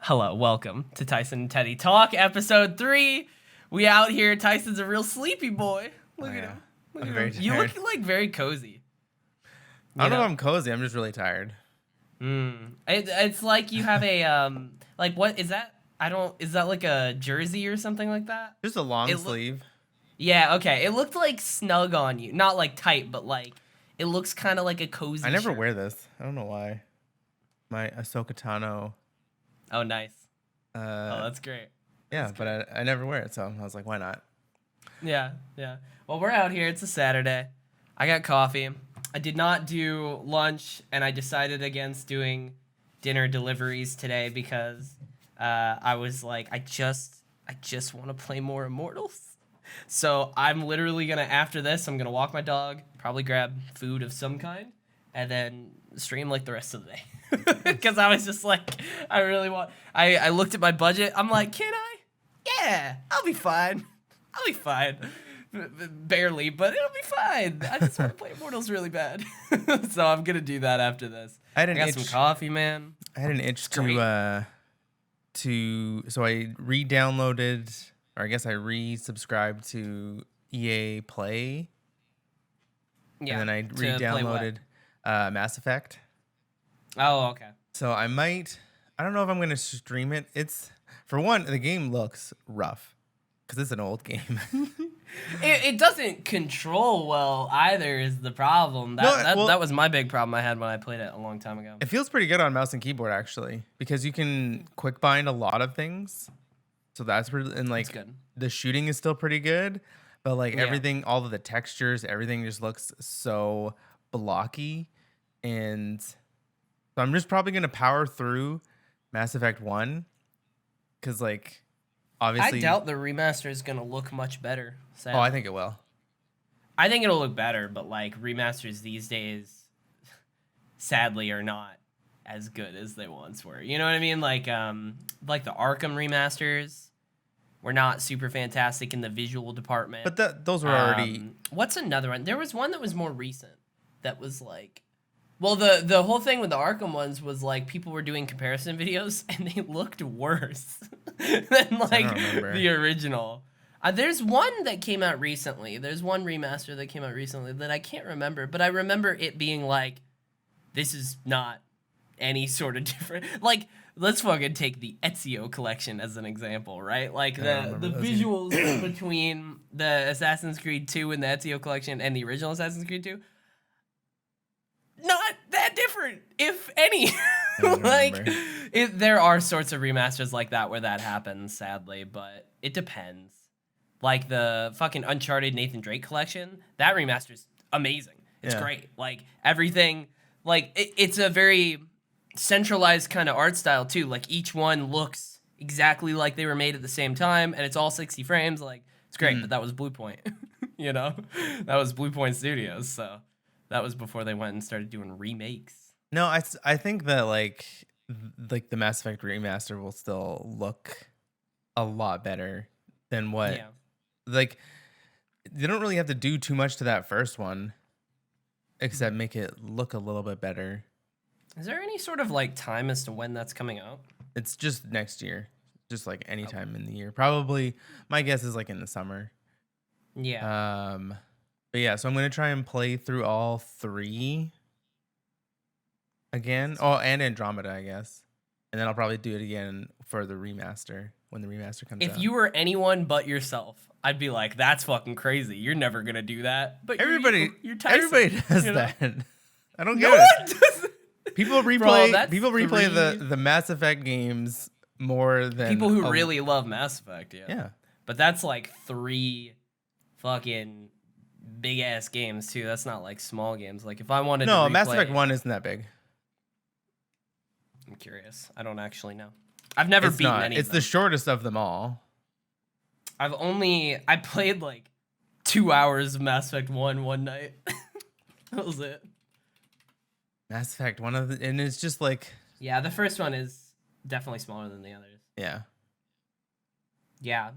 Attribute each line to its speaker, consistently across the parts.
Speaker 1: Hello, welcome to Tyson and Teddy Talk, episode 3. We out here. Tyson's a real sleepy boy. Look at him.
Speaker 2: I'm very tired.
Speaker 1: You look like very cozy.
Speaker 2: I don't know if I'm cozy. I'm just really tired.
Speaker 1: It's like you have a like what is that? Is that like a jersey or something like that?
Speaker 2: Just a long sleeve.
Speaker 1: Yeah, okay. It looked like snug on you, not like tight, but like it looks kind of like a cozy.
Speaker 2: I never
Speaker 1: shirt.
Speaker 2: wear this. I don't know why. My Ahsoka Tano.
Speaker 1: Oh, nice. That's great.
Speaker 2: Yeah, but I never wear it, so I was like, why not?
Speaker 1: Yeah. Well, we're out here. It's a Saturday. I got coffee. I did not do lunch, and I decided against doing dinner deliveries today because I was like, I just want to play more Immortals. So I'm literally gonna, after this, I'm gonna walk my dog, probably grab food of some kind, and then stream like the rest of the day. Because I was just like, I looked at my budget. I'm like, can I? Yeah, I'll be fine. Barely, but it'll be fine. I just want to play Immortals really bad. So I'm going to do that after this. I got some coffee, man.
Speaker 2: I had an itch so I re-downloaded, or I guess I re-subscribed to EA Play. Yeah. And then I re-downloaded Mass Effect.
Speaker 1: Oh, okay.
Speaker 2: So I don't know if I'm going to stream it. For one, the game looks rough because it's an old game.
Speaker 1: It doesn't control well either is the problem. That was my big problem I had when I played it a long time ago.
Speaker 2: It feels pretty good on mouse and keyboard, actually, because you can quick bind a lot of things. So that's pretty, and like
Speaker 1: good.
Speaker 2: The shooting is still pretty good, but like everything, all of the textures, everything just looks so blocky. And so I'm just probably going to power through Mass Effect 1 because, like, obviously...
Speaker 1: I doubt the remaster is going to look much better. Sadly.
Speaker 2: Oh, I think it will.
Speaker 1: I think it'll look better, but, like, remasters these days, sadly, are not as good as they once were. You know what I mean? Like the Arkham remasters were not super fantastic in the visual department.
Speaker 2: But those were already...
Speaker 1: What's another one? There was one that was more recent that was, like... Well, the whole thing with the Arkham ones was like people were doing comparison videos and they looked worse than like the original. There's one that came out recently. There's one remaster that came out recently that I can't remember, but I remember it being like, this is not any sort of different. Like, let's fucking take the Ezio collection as an example, right? Like the visuals between the Assassin's Creed 2 and the Ezio collection and the original Assassin's Creed 2. Not that different, if any. Like, there are sorts of remasters like that where that happens, sadly, but it depends. Like the fucking Uncharted Nathan Drake collection, that remaster's amazing. It's great. Like, everything, like, it's a very centralized kind of art style, too. Like, each one looks exactly like they were made at the same time, and it's all 60 frames. Like, it's great, but that was Blue Point, you know? That was Blue Point Studios, so... That was before they went and started doing remakes.
Speaker 2: No, I think that like the Mass Effect remaster will still look a lot better than what. Yeah. Like, they don't really have to do too much to that first one, except make it look a little bit better.
Speaker 1: Is there any sort of like time as to when that's coming out?
Speaker 2: It's just next year, just like any time in the year. Probably, my guess is like in the summer.
Speaker 1: Yeah.
Speaker 2: But yeah, so I'm going to try and play through all 3 again. Oh, and Andromeda, I guess. And then I'll probably do it again for the remaster when the remaster comes out.
Speaker 1: If you were anyone but yourself, I'd be like, that's fucking crazy. You're never going to do that. But
Speaker 2: everybody
Speaker 1: Tyson,
Speaker 2: everybody does that. I don't get it. People replay the Mass Effect games more than
Speaker 1: people who really love Mass Effect,
Speaker 2: Yeah.
Speaker 1: But that's like 3 fucking big ass games too. That's not like small games. Like if I wanted to replay,
Speaker 2: Mass Effect 1 isn't that big.
Speaker 1: I'm curious. I don't actually know. I've never beaten any.
Speaker 2: It's the shortest of them all.
Speaker 1: I played like 2 hours of Mass Effect 1 one night. That was it.
Speaker 2: Mass Effect and it's just like,
Speaker 1: yeah, the first one is definitely smaller than the others. Yeah.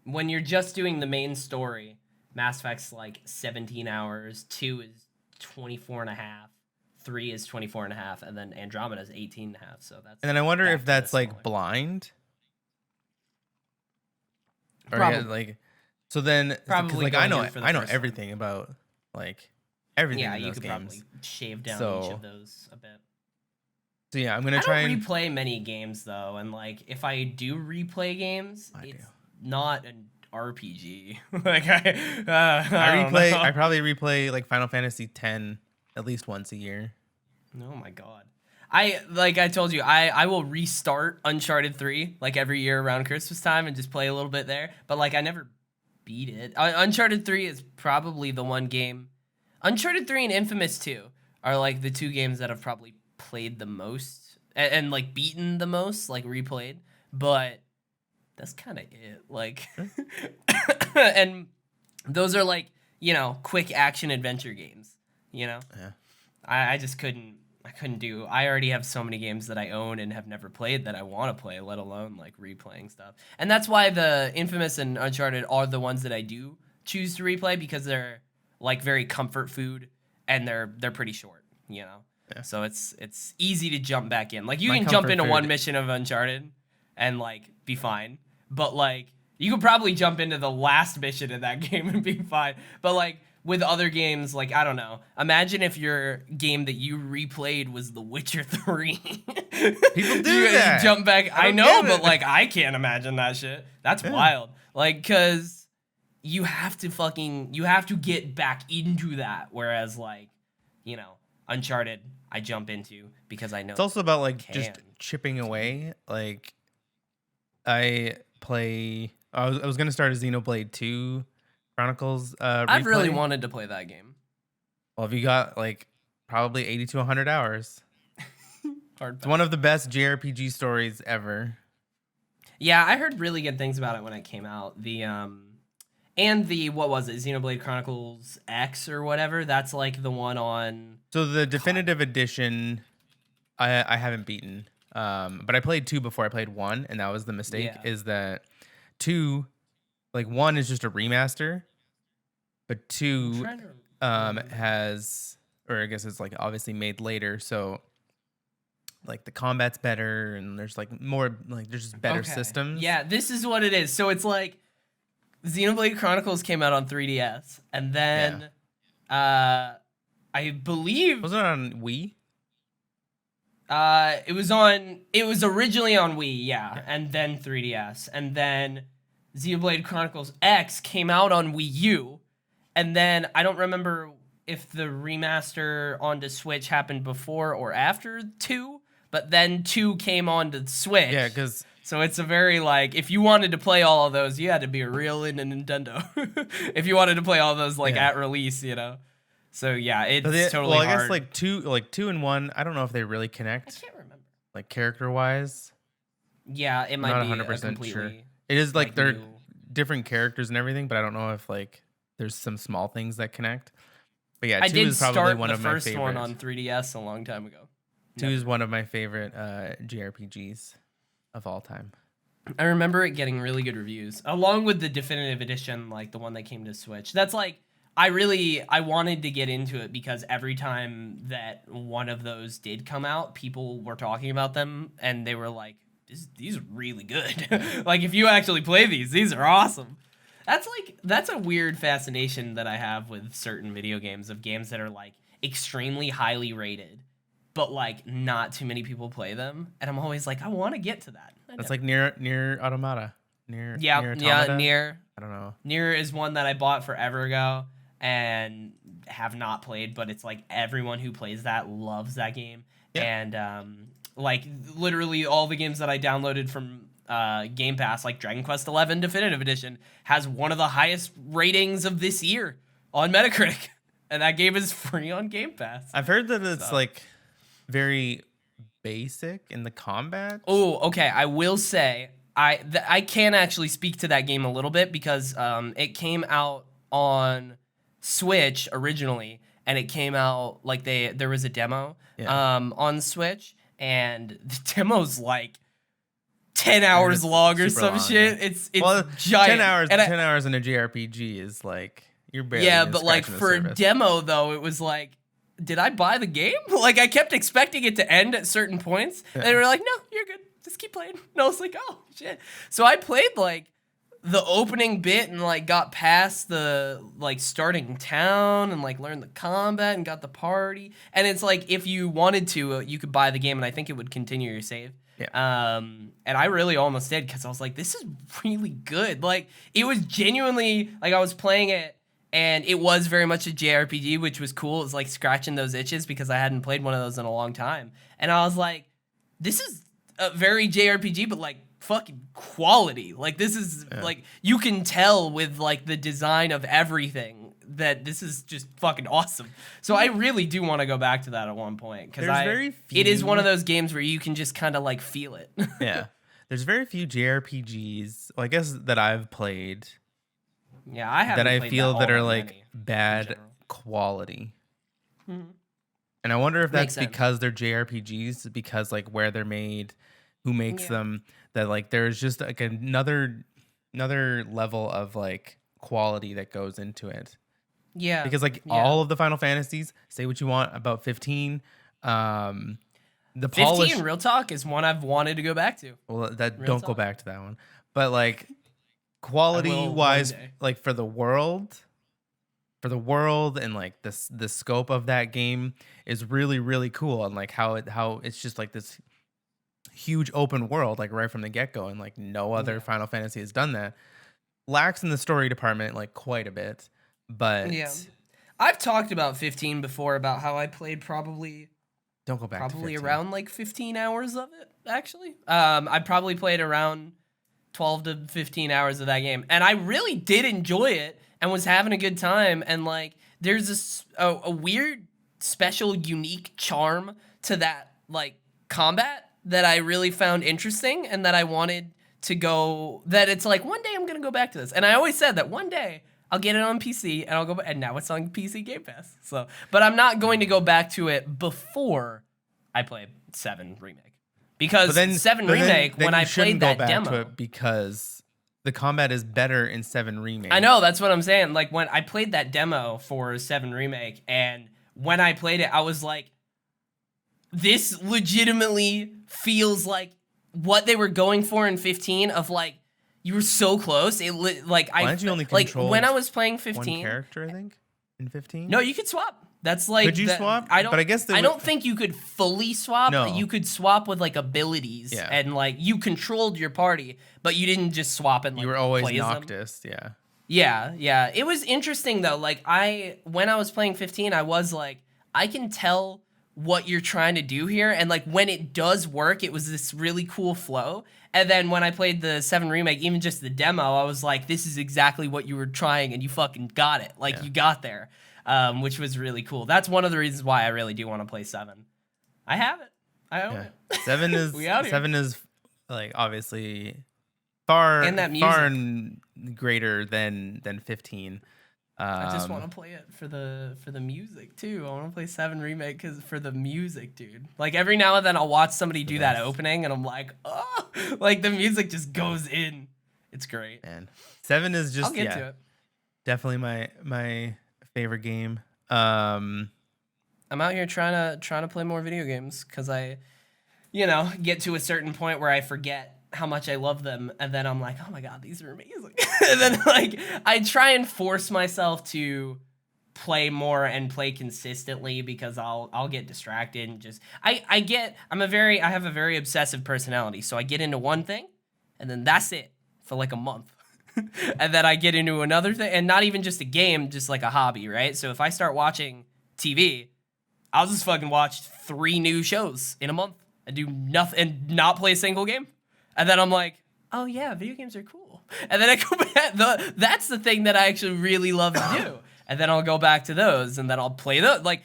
Speaker 1: When you're just doing the main story, Mass Effect's like 17 hours, 2 is 24 and a half, 3 is 24 and a half, and then Andromeda is 18 and a half. So that's.
Speaker 2: And then I wonder if that's like
Speaker 1: smaller.
Speaker 2: blind. Or
Speaker 1: Probably.
Speaker 2: like, so then
Speaker 1: Probably
Speaker 2: like
Speaker 1: going
Speaker 2: I
Speaker 1: in for the
Speaker 2: know
Speaker 1: first
Speaker 2: everything about like everything.
Speaker 1: Yeah,
Speaker 2: in
Speaker 1: you
Speaker 2: those
Speaker 1: could
Speaker 2: games.
Speaker 1: probably shave down
Speaker 2: So-
Speaker 1: each of those a bit.
Speaker 2: So yeah, I'm gonna
Speaker 1: I
Speaker 2: try
Speaker 1: don't
Speaker 2: and
Speaker 1: replay many games though, and like if I do replay games,
Speaker 2: I
Speaker 1: it's
Speaker 2: do.
Speaker 1: not an RPG. Like I don't
Speaker 2: replay.
Speaker 1: know.
Speaker 2: I probably replay like Final Fantasy X at least once a year.
Speaker 1: Oh my god. I told you, I will restart Uncharted 3 like every year around Christmas time and just play a little bit there. But like I never beat it. Uncharted 3 is probably the one game. Uncharted 3 and Infamous 2 are like the two games that I've probably played the most and like beaten the most, like replayed. But that's kind of it. Like and those are like, you know, quick action adventure games, you know?
Speaker 2: Yeah.
Speaker 1: I just couldn't do. I already have so many games that I own and have never played that I want to play, let alone like replaying stuff. And that's why the Infamous and Uncharted are the ones that I do choose to replay, because they're like very comfort food and they're pretty short, you know.
Speaker 2: Yeah.
Speaker 1: So it's easy to jump back in. Like you
Speaker 2: My
Speaker 1: can jump
Speaker 2: comfort
Speaker 1: into
Speaker 2: food-
Speaker 1: one mission of Uncharted and like be fine. But like you could probably jump into the last mission in that game and be fine. But like with other games, like, I don't know. Imagine if your game that you replayed was The Witcher 3.
Speaker 2: People do
Speaker 1: you
Speaker 2: that.
Speaker 1: jump back. I
Speaker 2: don't
Speaker 1: know,
Speaker 2: get
Speaker 1: but
Speaker 2: it.
Speaker 1: like, I can't imagine that shit. That's wild. Like, because you have to get back into that. Whereas, like, you know, Uncharted, I jump into because I know.
Speaker 2: It's also about like
Speaker 1: can.
Speaker 2: just chipping away. Like I was gonna start a Xenoblade 2 Chronicles.
Speaker 1: I've really
Speaker 2: replay.
Speaker 1: wanted to play that game.
Speaker 2: Well, if you got like probably 80 to 100 hours,
Speaker 1: Hard
Speaker 2: it's one of the best JRPG stories ever.
Speaker 1: Yeah, I heard really good things about it when it came out. What was it? Xenoblade Chronicles X or whatever. That's like the one on.
Speaker 2: So the definitive edition, I haven't beaten, but I played 2 before I played 1, and that was the mistake.
Speaker 1: Yeah.
Speaker 2: Is that 2, like 1 is just a remaster, but 2 has, or I guess it's like obviously made later, so like the combat's better and there's like more, like there's just better systems.
Speaker 1: Yeah, this is what it is. So it's like Xenoblade Chronicles came out on 3DS, and then I believe
Speaker 2: Was it on Wii?
Speaker 1: it was originally on Wii, yeah, and then 3DS, and then Xenoblade Chronicles X came out on Wii U, and then I don't remember if the remaster onto Switch happened before or after 2, but then 2 came onto Switch.
Speaker 2: Yeah, because
Speaker 1: So it's a very, like, if you wanted to play all of those, you had to be real into Nintendo. If you wanted to play all those, like, at release, you know? So, yeah, it's totally hard.
Speaker 2: I guess, like, 2 and 1, I don't know if they really connect.
Speaker 1: I can't remember.
Speaker 2: Like, character-wise.
Speaker 1: Yeah, it might
Speaker 2: Not
Speaker 1: be
Speaker 2: 100%
Speaker 1: completely
Speaker 2: sure. It is, like, they're
Speaker 1: new.
Speaker 2: different characters and everything, but I don't know if, like, there's some small things that connect. But yeah,
Speaker 1: I
Speaker 2: 2
Speaker 1: did
Speaker 2: is probably
Speaker 1: start
Speaker 2: one
Speaker 1: the
Speaker 2: of my
Speaker 1: first
Speaker 2: favorite.
Speaker 1: one on 3DS a long time ago.
Speaker 2: 2 is one of my favorite JRPGs of all time.
Speaker 1: I remember it getting really good reviews, along with the definitive edition, like the one that came to Switch. That's like, I wanted to get into it because every time that one of those did come out, people were talking about them, and they were like, these are really good. Like, if you actually play these are awesome. That's a weird fascination that I have with certain video games, of games that are like extremely highly rated, but like not too many people play them, and I'm always like, I want to get to that.
Speaker 2: That's like near Automata. Nier
Speaker 1: Yeah,
Speaker 2: Automata?
Speaker 1: Nier.
Speaker 2: I don't know.
Speaker 1: Nier is one that I bought forever ago and have not played, but it's like everyone who plays that loves that game.
Speaker 2: Yeah.
Speaker 1: And like literally all the games that I downloaded from Game Pass, like Dragon Quest XI Definitive Edition, has one of the highest ratings of this year on Metacritic, and that game is free on Game Pass.
Speaker 2: I've heard that it's like very basic in the combat.
Speaker 1: Oh, okay. I will say I can actually speak to that game a little bit because it came out on Switch originally, and it came out like there was a demo on Switch, and the demo's like 10 hours long or some shit.
Speaker 2: Yeah.
Speaker 1: It's
Speaker 2: well,
Speaker 1: giant.
Speaker 2: 10 hours in a JRPG is like you're barely
Speaker 1: but like for a demo though, it was like did I buy the game? Like, I kept expecting it to end at certain points. And they were like, no, you're good. Just keep playing. And I was like, oh, shit. So I played, like, the opening bit and, like, got past the, like, starting town and, like, learned the combat and got the party. And it's like, if you wanted to, you could buy the game, and I think it would continue your save.
Speaker 2: Yeah.
Speaker 1: And I really almost did, because I was like, this is really good. Like, it was genuinely, like, I was playing it, and it was very much a JRPG, which was cool. It was, like, scratching those itches, because I hadn't played one of those in a long time. And I was like, this is a very JRPG, but, like, fucking quality. Like, this is, like, you can tell with, like, the design of everything that this is just fucking awesome. So I really do want to go back to that at one point, because it is one of those games where you can just kind of, like, feel it.
Speaker 2: Yeah. There's very few JRPGs, well, I guess, that I've played.
Speaker 1: Yeah, I haven't
Speaker 2: that I
Speaker 1: played
Speaker 2: feel that are,
Speaker 1: many,
Speaker 2: like, bad quality.
Speaker 1: Mm-hmm.
Speaker 2: And I wonder if that's
Speaker 1: Makes sense.
Speaker 2: because they're JRPGs, because, like, where they're made, who makes them, that, like, there's just, like, another level of, like, quality that goes into it.
Speaker 1: Yeah.
Speaker 2: Because, like, all of the Final Fantasies, say what you want about 15, the
Speaker 1: 15, real talk, is one I've wanted to go back to.
Speaker 2: Well, don't go back to that one. But, like, quality-wise, like, for the world, and, like, the scope of that game is really, really cool. And, like, how it's just, like, this huge open world, like, right from the get-go. And, like, no other Final Fantasy has done that. Lacks in the story department, like, quite a bit. But
Speaker 1: yeah, I've talked about 15 before, about how I played probably around like 15 hours of it, actually. I probably played around 12 to 15 hours of that game, and I really did enjoy it and was having a good time. And, like, there's a weird, special, unique charm to that, like, combat that I really found interesting, and that I wanted to go, that it's like, one day I'm gonna go back to this. And I always said that one day I'll get it on PC, and I'll go back, and now it's on PC Game Pass. So, but I'm not going to go back to it before I play 7 Remake. Because 7 Remake, when I played that demo,
Speaker 2: because the combat is better in 7 Remake.
Speaker 1: I know, that's what I'm saying. Like, when I played that demo for 7 Remake, and when I played it, I was like, this legitimately feels like what they were going for in 15, of, like, you were so close. Why
Speaker 2: did you only control,
Speaker 1: like, when I was playing 15,
Speaker 2: one character, I think, in 15?
Speaker 1: No, you could swap. That's like,
Speaker 2: could you swap?
Speaker 1: I don't.
Speaker 2: But I guess
Speaker 1: I don't think you could fully swap.
Speaker 2: No.
Speaker 1: You could swap with, like, abilities, and, like, you controlled your party, but you didn't just swap and, like,
Speaker 2: you were always
Speaker 1: play as them.
Speaker 2: Noctis. Yeah.
Speaker 1: Yeah. It was interesting though. Like, when I was playing 15, I was like, I can tell what you're trying to do here, and, like, when it does work, it was this really cool flow. And then when I played the 7 Remake, even just the demo, I was like, this is exactly what you were trying, and you fucking got it. Like, you got there, which was really cool. That's one of the reasons why I really do want to play 7. I have it. I own it.
Speaker 2: 7 is 7 is, like, obviously far greater than 15.
Speaker 1: I just want to play it for the music too. I want to play 7 Remake for the music, dude. Like, every now and then I'll watch somebody do that opening, and I'm like, oh, like, the music just goes in. It's great.
Speaker 2: Man, 7 is just,
Speaker 1: I'll get to it.
Speaker 2: Definitely my favorite game.
Speaker 1: I'm out here trying to play more video games, because I, get to a certain point where I forget how much I love them, and then I'm like, oh my god, these are amazing. And then, like, I try and force myself to play more and play consistently, because I'll get distracted, and just I have a very obsessive personality, so I get into one thing, and then that's it for like a month. And then I get into another thing, and not even just a game, just like a hobby, right? So if I start watching TV, I'll just fucking watch 3 new shows in a month and do nothing and not play a single game. And then I'm like, oh yeah, video games are cool. And then I go back. That's the thing that I actually really love to do. And then I'll go back to those, and then I'll play those. Like,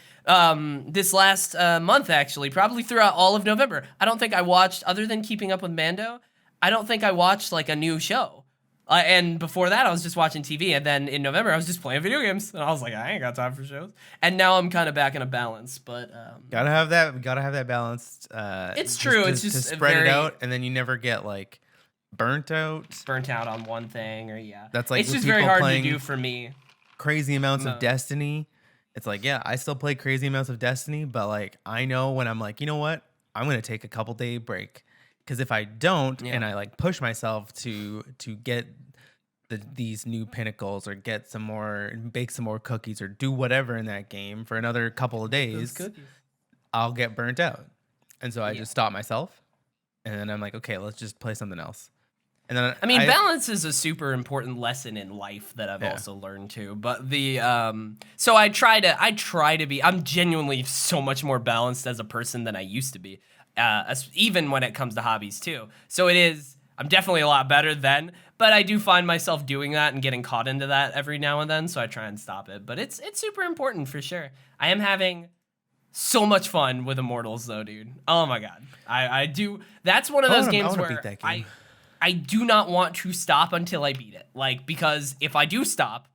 Speaker 1: this last month, actually, probably throughout all of November, I don't think I watched, other than Keeping Up with Mando, I don't think I watched, like, a new show. And before that, I was just watching TV. And then in November, I was just playing video games. And I was like, I ain't got time for shows. And now I'm kind of back in a balance. But
Speaker 2: gotta have that balance.
Speaker 1: It's true. It's just
Speaker 2: to spread it out, and then you never get, like, burnt out
Speaker 1: on one thing, or
Speaker 2: that's like,
Speaker 1: it's just very hard to do for me.
Speaker 2: Crazy amounts of Destiny, It's like, yeah, I still play crazy amounts of Destiny, but like I know when I'm like, you know what, I'm gonna take a couple day break, because if I don't and I like push myself to get these new pinnacles or get some more, bake some more cookies or do whatever in that game for another couple of days, I'll get burnt out. And so I just stop myself, and then I'm like, okay, let's just play something else. And then
Speaker 1: I mean, balance is a super important lesson in life that I've also learned too. But so I try to be. I'm genuinely so much more balanced as a person than I used to be, even when it comes to hobbies too. So I'm definitely a lot better then, but I do find myself doing that and getting caught into that every now and then. So I try and stop it. But it's super important for sure. I am having so much fun with Immortals though, dude. Oh my god, I do. That's one of those games where I do not want to stop until I beat it. Like, because if I do stop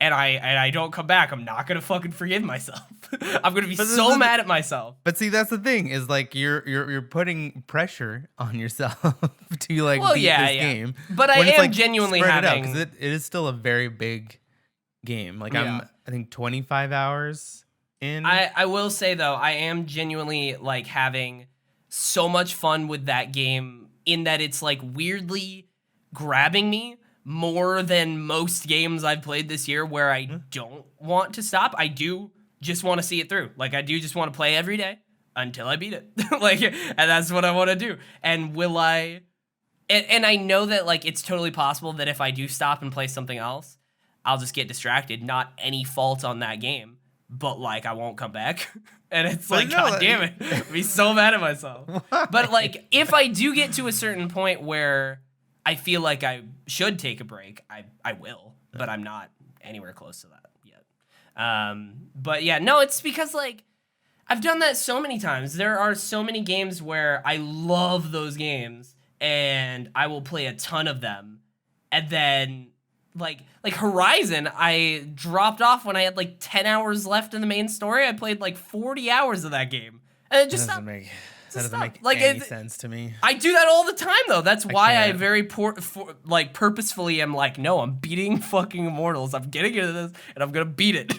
Speaker 1: and I don't come back, I'm not gonna fucking forgive myself. I'm gonna be so mad at myself.
Speaker 2: But see, that's the thing, is like you're putting pressure on yourself to like beat this game.
Speaker 1: But I am genuinely having,
Speaker 2: because it is still a very big game. Like I think 25 hours in.
Speaker 1: I will say though, I am genuinely like having so much fun with that game, in that it's like weirdly grabbing me more than most games I've played this year, where I don't want to stop. I do just want to see it through. Like, I do just want to play every day until I beat it. Like, and that's what I want to do. And will I... And I know that, like, it's totally possible that if I do stop and play something else, I'll just get distracted. Not any fault on that game, but, like, I won't come back. And it's like, God damn it. I'd be so mad at myself. Why? But, like, if I do get to a certain point where I feel like I should take a break, I will. But I'm not anywhere close to that yet. But, yeah, no, it's because, like, I've done that so many times. There are so many games where I love those games, and I will play a ton of them. And then, like Horizon, I dropped off when I had, like, 10 hours left in the main story. I played, like, 40 hours of that game. And it just stopped.
Speaker 2: That doesn't make
Speaker 1: like,
Speaker 2: any sense to me.
Speaker 1: I do that all the time, though. That's why I very purposefully am like, no, I'm beating fucking Immortals. I'm getting into this, and I'm going to beat it.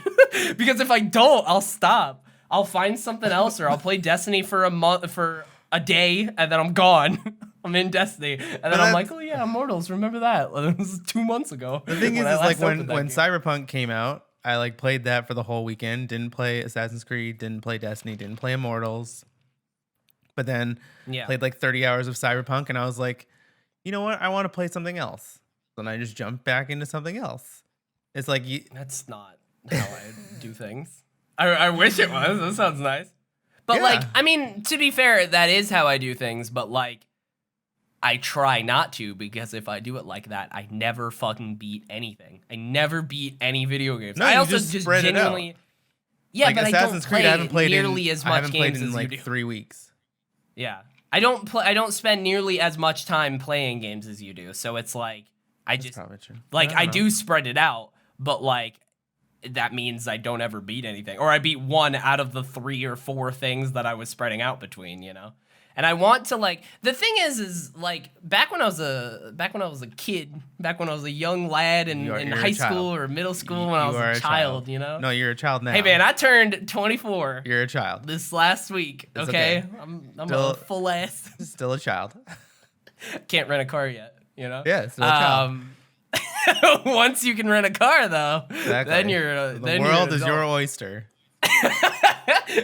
Speaker 1: Because if I don't, I'll stop. I'll find something else, or I'll play Destiny for a day, and then I'm gone. I'm in Destiny, and then I'm like, oh yeah, Immortals. Remember that? It was 2 months ago.
Speaker 2: The thing is like when Cyberpunk came out, I like played that for the whole weekend. Didn't play Assassin's Creed. Didn't play Destiny. Didn't play Immortals. But then played like 30 hours of Cyberpunk, and I was like, you know what? I want to play something else. Then I just jumped back into something else. It's like
Speaker 1: that's not how I do things. I wish it was. That sounds nice. But like, I mean, to be fair, that is how I do things. But like, I try not to, because if I do it like that, I never fucking beat anything. I never beat any video games.
Speaker 2: No,
Speaker 1: I also
Speaker 2: just genuinely.
Speaker 1: Yeah,
Speaker 2: like
Speaker 1: but
Speaker 2: Assassin's
Speaker 1: I don't play nearly
Speaker 2: as
Speaker 1: much
Speaker 2: I haven't
Speaker 1: games
Speaker 2: played in
Speaker 1: as
Speaker 2: like
Speaker 1: you do.
Speaker 2: 3 weeks.
Speaker 1: Yeah, I don't spend nearly as much time playing games as you do. So it's like
Speaker 2: That's probably true.
Speaker 1: Like I do spread it out, but like that means I don't ever beat anything, or I beat one out of the 3 or 4 things that I was spreading out between, you know. And I want to, like, the thing is like back when I was a kid, back when I was a young lad in high school or middle school, when I was a child, you know.
Speaker 2: No, you're a child now.
Speaker 1: Hey man, I turned 24.
Speaker 2: You're a child.
Speaker 1: This last week, okay? I'm a full ass.
Speaker 2: Still a child.
Speaker 1: Can't rent a car yet, you know.
Speaker 2: Yeah, still a child.
Speaker 1: Once you can rent a car, though,
Speaker 2: exactly.
Speaker 1: then you're
Speaker 2: the world is your oyster.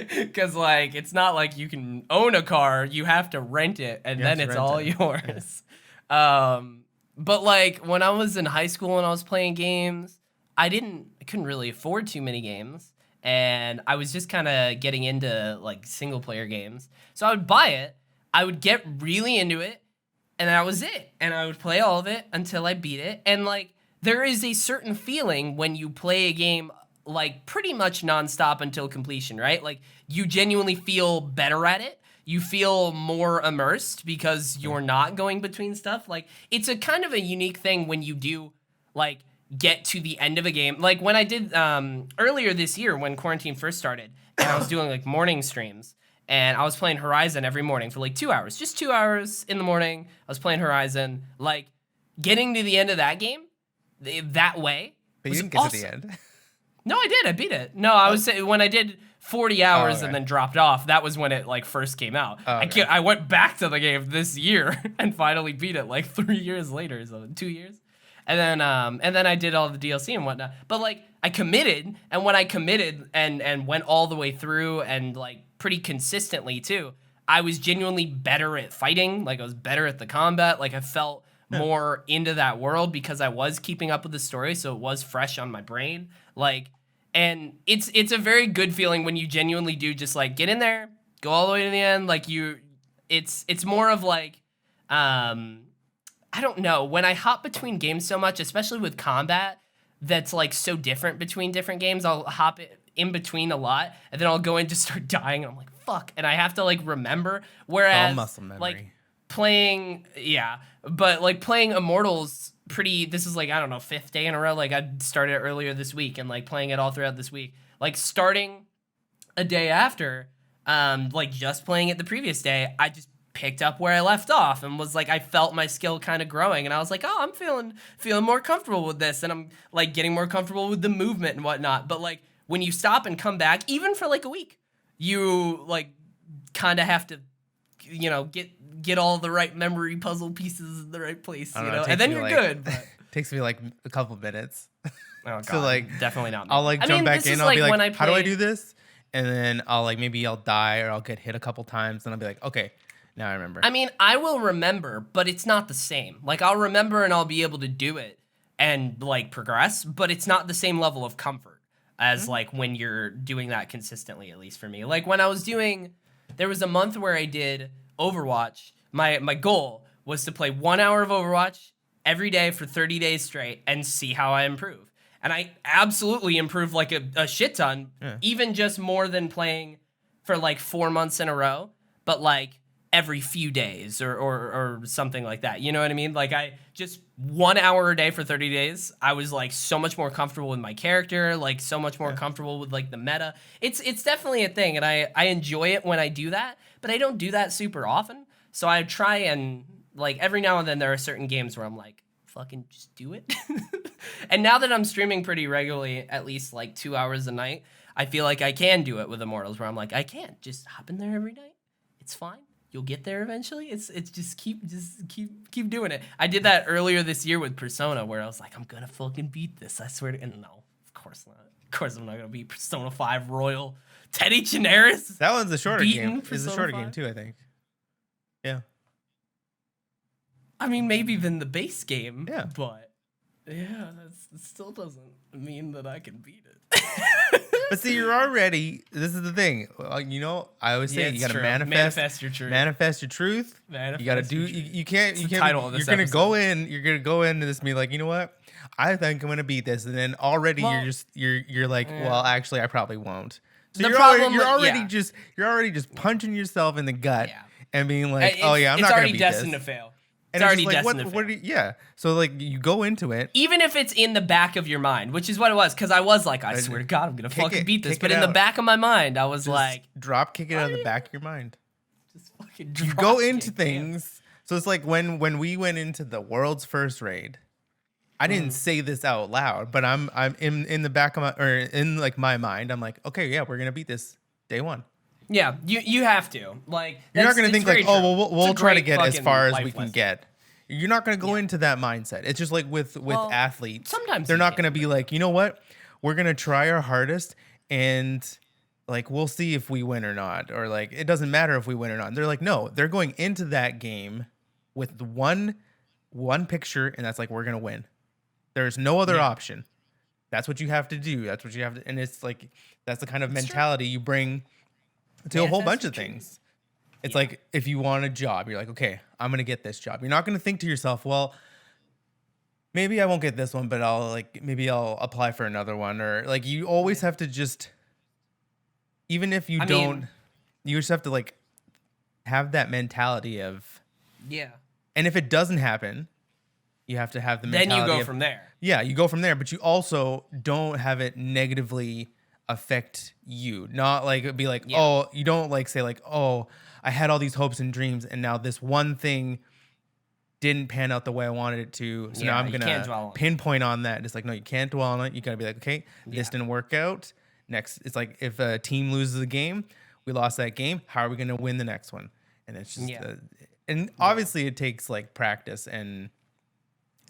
Speaker 1: Because like it's not like you can own a couldn't you have to rent it, and then it's all yours. But like when I was in high school and I was playing games, I couldn't really afford too many games, and I was just kind of getting into like single player games. So I would buy it, I would get really into it, and that was it. And I would play all of it until I beat it. And like there is a certain feeling when you play a game like pretty much nonstop until completion, right? Like you genuinely feel better at it. You feel more immersed because you're not going between stuff. Like it's a kind of a unique thing when you do like get to the end of a game. Like when I did earlier this year when quarantine first started, and I was doing like morning streams, and I was playing Horizon every morning for like 2 hours, just 2 hours in the morning. I was playing Horizon, like getting to the end of that game that way.
Speaker 2: But you didn't get to the end.
Speaker 1: No, I did. I beat it. No, I was saying when I did 40 hours and then dropped off, that was when it like first came out. I went back to the game this year and finally beat it like 3 years later, so 2 years. And then I did all the DLC and whatnot. But like I committed, and when I committed and went all the way through and like pretty consistently too, I was genuinely better at fighting. Like I was better at the combat. Like I felt more into that world because I was keeping up with the story, so it was fresh on my brain. Like, and it's a very good feeling when you genuinely do just like get in there, go all the way to the end. Like it's more of like, I don't know, when I hop between games so much, especially with combat, that's like so different between different games. I'll hop in between a lot, and then I'll go in to start dying, and I'm like, fuck, and I have to like remember. Whereas
Speaker 2: muscle memory.
Speaker 1: Like playing, but like playing Immortals, this is like, I don't know, 5th day in a row. Like I started earlier this week and like playing it all throughout this week. Like starting a day after, like just playing it the previous day, I just picked up where I left off and was like, I felt my skill kind of growing, and I was like, oh, I'm feeling more comfortable with this, and I'm like getting more comfortable with the movement and whatnot. But like when you stop and come back, even for like a week, you like kind of have to, you know, get all the right memory puzzle pieces in the right place, you know, and then you're good. But
Speaker 2: takes me like a couple minutes.
Speaker 1: Oh god,
Speaker 2: so like
Speaker 1: definitely not.
Speaker 2: I'll like jump back in. I'll be like, how do I do this? And then maybe I'll die or I'll get hit a couple times, and I'll be like, okay, now I remember.
Speaker 1: I mean, I will remember, but it's not the same. Like I'll remember and I'll be able to do it and like progress, but it's not the same level of comfort as like when you're doing that consistently, at least for me. Like when I was there was a month where I did Overwatch. My goal was to play 1 hour of Overwatch every day for 30 days straight and see how I improve. And I absolutely improved like a shit ton, even just more than playing for like 4 months in a row, but like every few days or something like that. You know what I mean? Like I just 1 hour a day for 30 days. I was like so much more comfortable with my character, like so much more comfortable with like the meta. It's definitely a thing, and I enjoy it when I do that, but I don't do that super often. So I try and like every now and then there are certain games where I'm like, fucking just do it. And now that I'm streaming pretty regularly, at least like 2 hours a night, I feel like I can do it with Immortals, where I'm like, I can't just hop in there every night. It's fine. You'll get there eventually. It's just keep doing it. I did that earlier this year with Persona, where I was like, I'm gonna fucking beat this. I swear to. And no, of course not. Of course I'm not gonna beat Persona 5 Royal. Teddy Chinaris.
Speaker 2: That one's a shorter game. It's a shorter game too, I think. Yeah.
Speaker 1: I mean, maybe than the base game.
Speaker 2: Yeah.
Speaker 1: But yeah, that still doesn't mean that I can beat it.
Speaker 2: But see, you're already. This is the thing. You know, I always say you gotta manifest
Speaker 1: your truth.
Speaker 2: Manifest your truth. You gotta do. You can't. You can't. You're gonna go in. You're gonna go into this and be like, you know what? I think I'm gonna beat this, and then already you're like, well, actually, I probably won't. So you're already just punching yourself in the gut and being like, oh yeah, I'm not gonna beat this. It's already destined
Speaker 1: to fail.
Speaker 2: And
Speaker 1: it's already
Speaker 2: like,
Speaker 1: destined to fail.
Speaker 2: So like you go into it,
Speaker 1: even if it's in the back of your mind, which is what it was, because I was like, I swear to God, I'm gonna fucking beat this. But in the back of my mind, I was like,
Speaker 2: drop kick it out of the back of your mind.
Speaker 1: Just fucking
Speaker 2: you go into things. So it's like when we went into the world's first raid, I didn't say this out loud, but I'm in the back of my, or in like my mind, I'm like, okay, yeah, we're gonna beat this day one.
Speaker 1: Yeah, you have to. Like
Speaker 2: you're not gonna think like, oh well, we'll try to get as far as we can get. You're not gonna go into that mindset. It's just like with athletes.
Speaker 1: Sometimes
Speaker 2: they're not gonna be like, you know what, we're gonna try our hardest and like we'll see if we win or not, or like it doesn't matter if we win or not. They're like, no, they're going into that game with one picture, and that's like, we're gonna win. There's no other option. That's what you have to do. That's what you have to, and it's like that's the kind of mentality you bring to a whole bunch of things. It's like if you want a job, you're like, okay, I'm gonna get this job. You're not gonna think to yourself, well, maybe I won't get this one, but maybe I'll apply for another one, or like you always have to just, even if you you just have to like have that mentality of And if it doesn't happen, you have to have the mentality.
Speaker 1: Then you go from there.
Speaker 2: Yeah, you go from there, but you also don't have it negatively affect you. Not like be like, oh, you don't like say like, oh, I had all these hopes and dreams, and now this one thing didn't pan out the way I wanted it to. So now I'm gonna pinpoint on that. It's like, no, you can't dwell on it. You gotta be like, okay, this didn't work out. Next, it's like if a team loses a game, we lost that game. How are we gonna win the next one? And it's just, and obviously it takes like practice and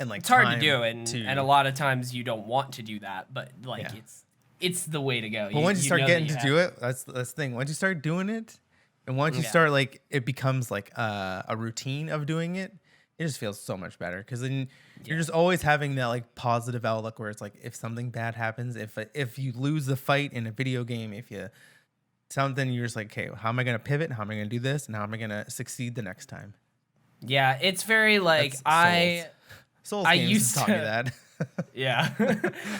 Speaker 2: like
Speaker 1: it's hard to do, and a lot of times you don't want to do that, but like it's the way to go.
Speaker 2: But once you start getting to do it, that's the thing. Once you start doing it, and once you start like it becomes like a routine of doing it. It just feels so much better because then you're just always having that like positive outlook where it's like if something bad happens, if you lose the fight in a video game, if you something, you're just like, okay, how am I gonna pivot? How am I gonna do this? And how am I gonna succeed the next time?
Speaker 1: Yeah, it's very like
Speaker 2: Souls games used taught me that.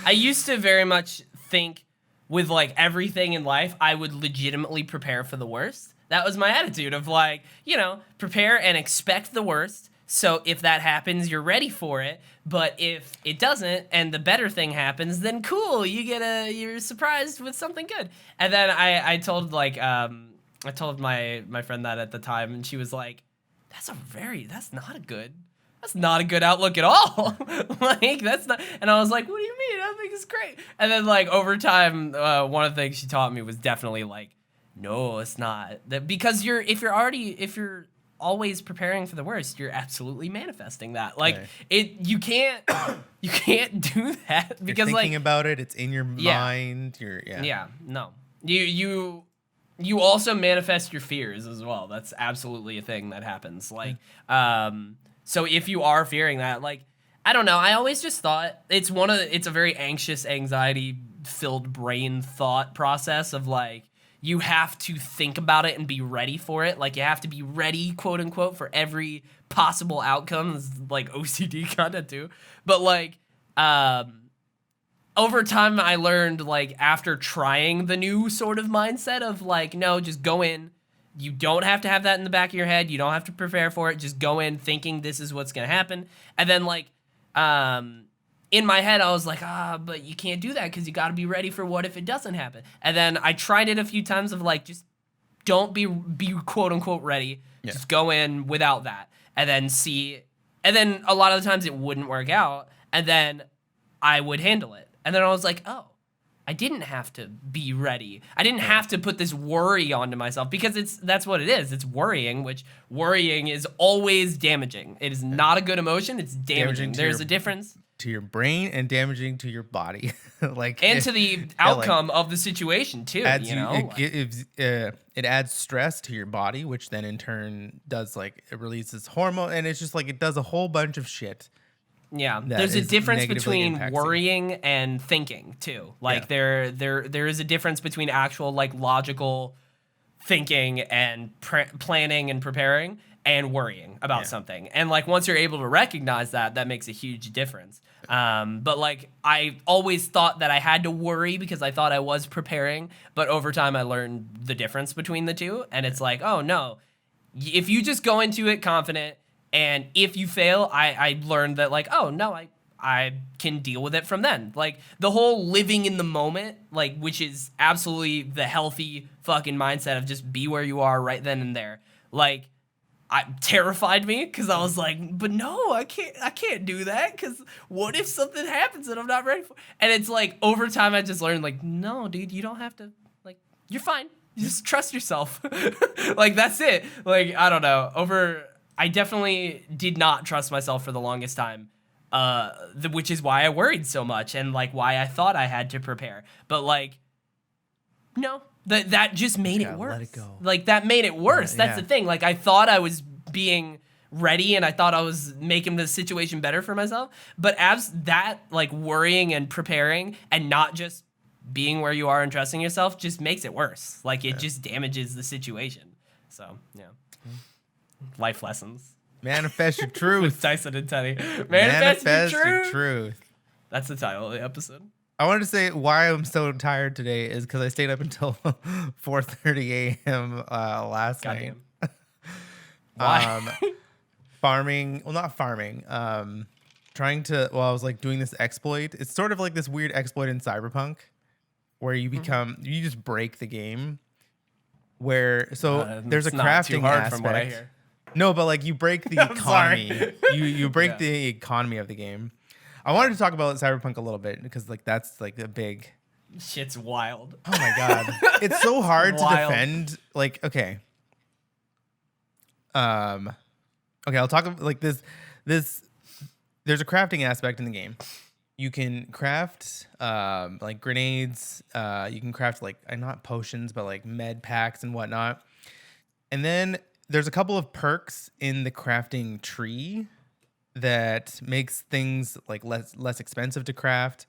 Speaker 1: I used to very much think with like everything in life, I would legitimately prepare for the worst. That was my attitude of like, prepare and expect the worst. So if that happens, you're ready for it. But if it doesn't and the better thing happens, then cool, you're surprised with something good. And then I told my friend that at the time, and she was like, that's not a good outlook at all. Like that's not. And I was like, what do you mean? I think it's great. And then like over time, one of the things she taught me was definitely like, no, it's not. Because if you're always preparing for the worst, you're absolutely manifesting that. Like you can't do that because
Speaker 2: you're thinking
Speaker 1: like
Speaker 2: about it, it's in your mind.
Speaker 1: No. You also manifest your fears as well. That's absolutely a thing that happens. Like so if you are fearing that, like I don't know, I always just thought it's a very anxious, anxiety filled brain thought process of like you have to think about it and be ready for it. Like you have to be ready, quote unquote, for every possible outcome. This is like OCD kind of too. But like, over time I learned like after trying the new sort of mindset of like, no, just go in. You don't have to have that in the back of your head. You don't have to prepare for it. Just go in thinking this is what's going to happen. And then like, in my head, I was like, but you can't do that because you got to be ready for what if it doesn't happen. And then I tried it a few times of like, just don't be quote unquote ready. Yeah. Just go in without that and then see. And then a lot of the times it wouldn't work out. And then I would handle it. And then I was like, oh, I didn't have to be ready. I didn't have to put this worry onto myself because that's what it is. It's worrying, which worrying is always damaging. It is not a good emotion. It's damaging. There's a difference.
Speaker 2: To your brain and damaging to your body,
Speaker 1: to the outcome of the situation too.
Speaker 2: It adds stress to your body, which then in turn does like it releases hormone, and it's just like it does a whole bunch of shit.
Speaker 1: Yeah, there's a difference between worrying and thinking too. Like there is a difference between actual like logical thinking and planning and preparing and worrying about something. And like once you're able to recognize that makes a huge difference. But like I always thought that I had to worry because I thought I was preparing, but over time I learned the difference between the two, and it's like, oh no, if you just go into it confident, and if you fail, I learned that like, oh no, I can deal with it from then. Like the whole living in the moment, like which is absolutely the healthy fucking mindset of just be where you are right then and there. Like terrified me because I was like, but no, I can't do that because what if something happens that I'm not ready for? And it's like over time I just learned like, no, dude, you don't have to, like, you're fine. You just trust yourself. Like that's it. Like I don't know. I definitely did not trust myself for the longest time, which is why I worried so much and like why I thought I had to prepare. But like, no. That just made it worse. Let it go. Like that made it worse. That's the thing. Like I thought I was being ready and I thought I was making the situation better for myself. But like worrying and preparing and not just being where you are and trusting yourself just makes it worse. Like it just damages the situation. So yeah. Life lessons.
Speaker 2: Manifest your truth.
Speaker 1: With Tyson and Teddy. Manifest your truth.
Speaker 2: truth.
Speaker 1: That's the title of the episode.
Speaker 2: I wanted to say why I'm so tired today is because I stayed up until 4:30 a.m. Last night.
Speaker 1: Why?
Speaker 2: Farming. Well, not farming. I was like doing this exploit. It's sort of like this weird exploit in Cyberpunk where you you just break the game. There's a crafting aspect. From what I hear. No, but like you break the economy. You break the economy of the game. I wanted to talk about Cyberpunk a little bit because like that's like a big
Speaker 1: shit's wild.
Speaker 2: Oh my god. It's so hard to defend. Like, okay. Okay, I'll talk about like this there's a crafting aspect in the game. You can craft like grenades, you can craft like not potions, but like med packs and whatnot. And then there's a couple of perks in the crafting tree that makes things like less expensive to craft.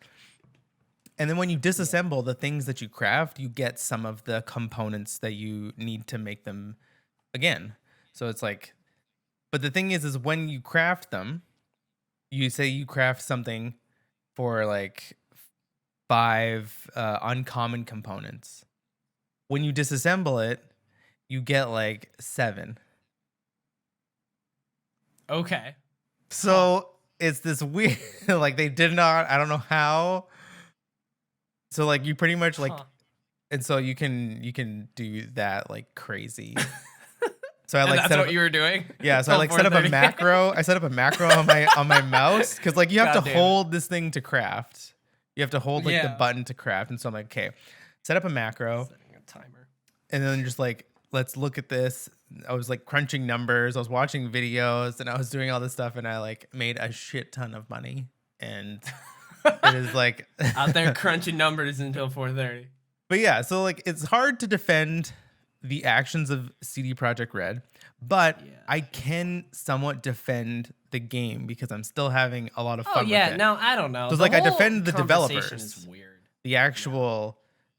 Speaker 2: And then when you disassemble the things that you craft, you get some of the components that you need to make them again. So it's like, but the thing is when you craft them, you say you craft something for like 5 uncommon components. When you disassemble it, you get like 7.
Speaker 1: Okay.
Speaker 2: So it's this weird, like they did not, I don't know how. So like you pretty much like, and so you can do that like crazy. So I like
Speaker 1: that's what you were doing.
Speaker 2: Yeah, so I like set up a macro. I set up a macro on my mouse because like you have to hold this thing to craft. You have to hold like the button to craft, and so I'm like, okay, set up a macro.
Speaker 1: Setting a timer.
Speaker 2: And then just like let's look at this. I was like crunching numbers. I was watching videos, and I was doing all this stuff, and I like made a shit ton of money. And it is like
Speaker 1: out there crunching numbers until 4:30.
Speaker 2: But yeah, so like it's hard to defend the actions of CD Projekt Red, but I can somewhat defend the game because I'm still having a lot of fun with it.
Speaker 1: No, I don't know.
Speaker 2: So it's like I defend the developers.
Speaker 1: Is weird.
Speaker 2: The actual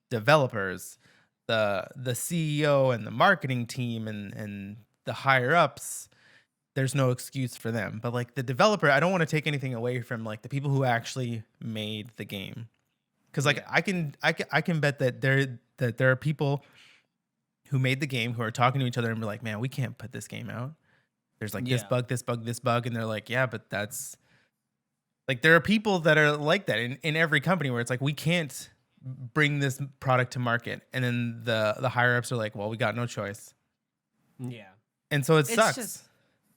Speaker 2: developers, the CEO and the marketing team and the higher ups, there's no excuse for them. But like the developer, I don't want to take anything away from like the people who actually made the game. Cuz like I can bet that there are people who made the game who are talking to each other and be like, "Man, we can't put this game out. There's like this bug, this bug, this bug." And they're like, "Yeah, but that's like there are people that are like that in every company where it's like we can't bring this product to market." And then the higher ups are like, "Well, we got no choice."
Speaker 1: Yeah.
Speaker 2: And so it sucks.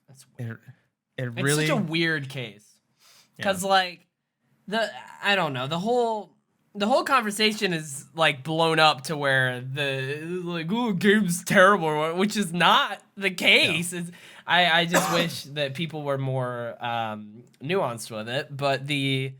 Speaker 1: That's weird.
Speaker 2: It really
Speaker 1: it's such a weird case. Cuz like I don't know, the whole conversation is like blown up to where the like, oh, game's terrible, which is not the case. Yeah. I just wish that people were more nuanced with it. But the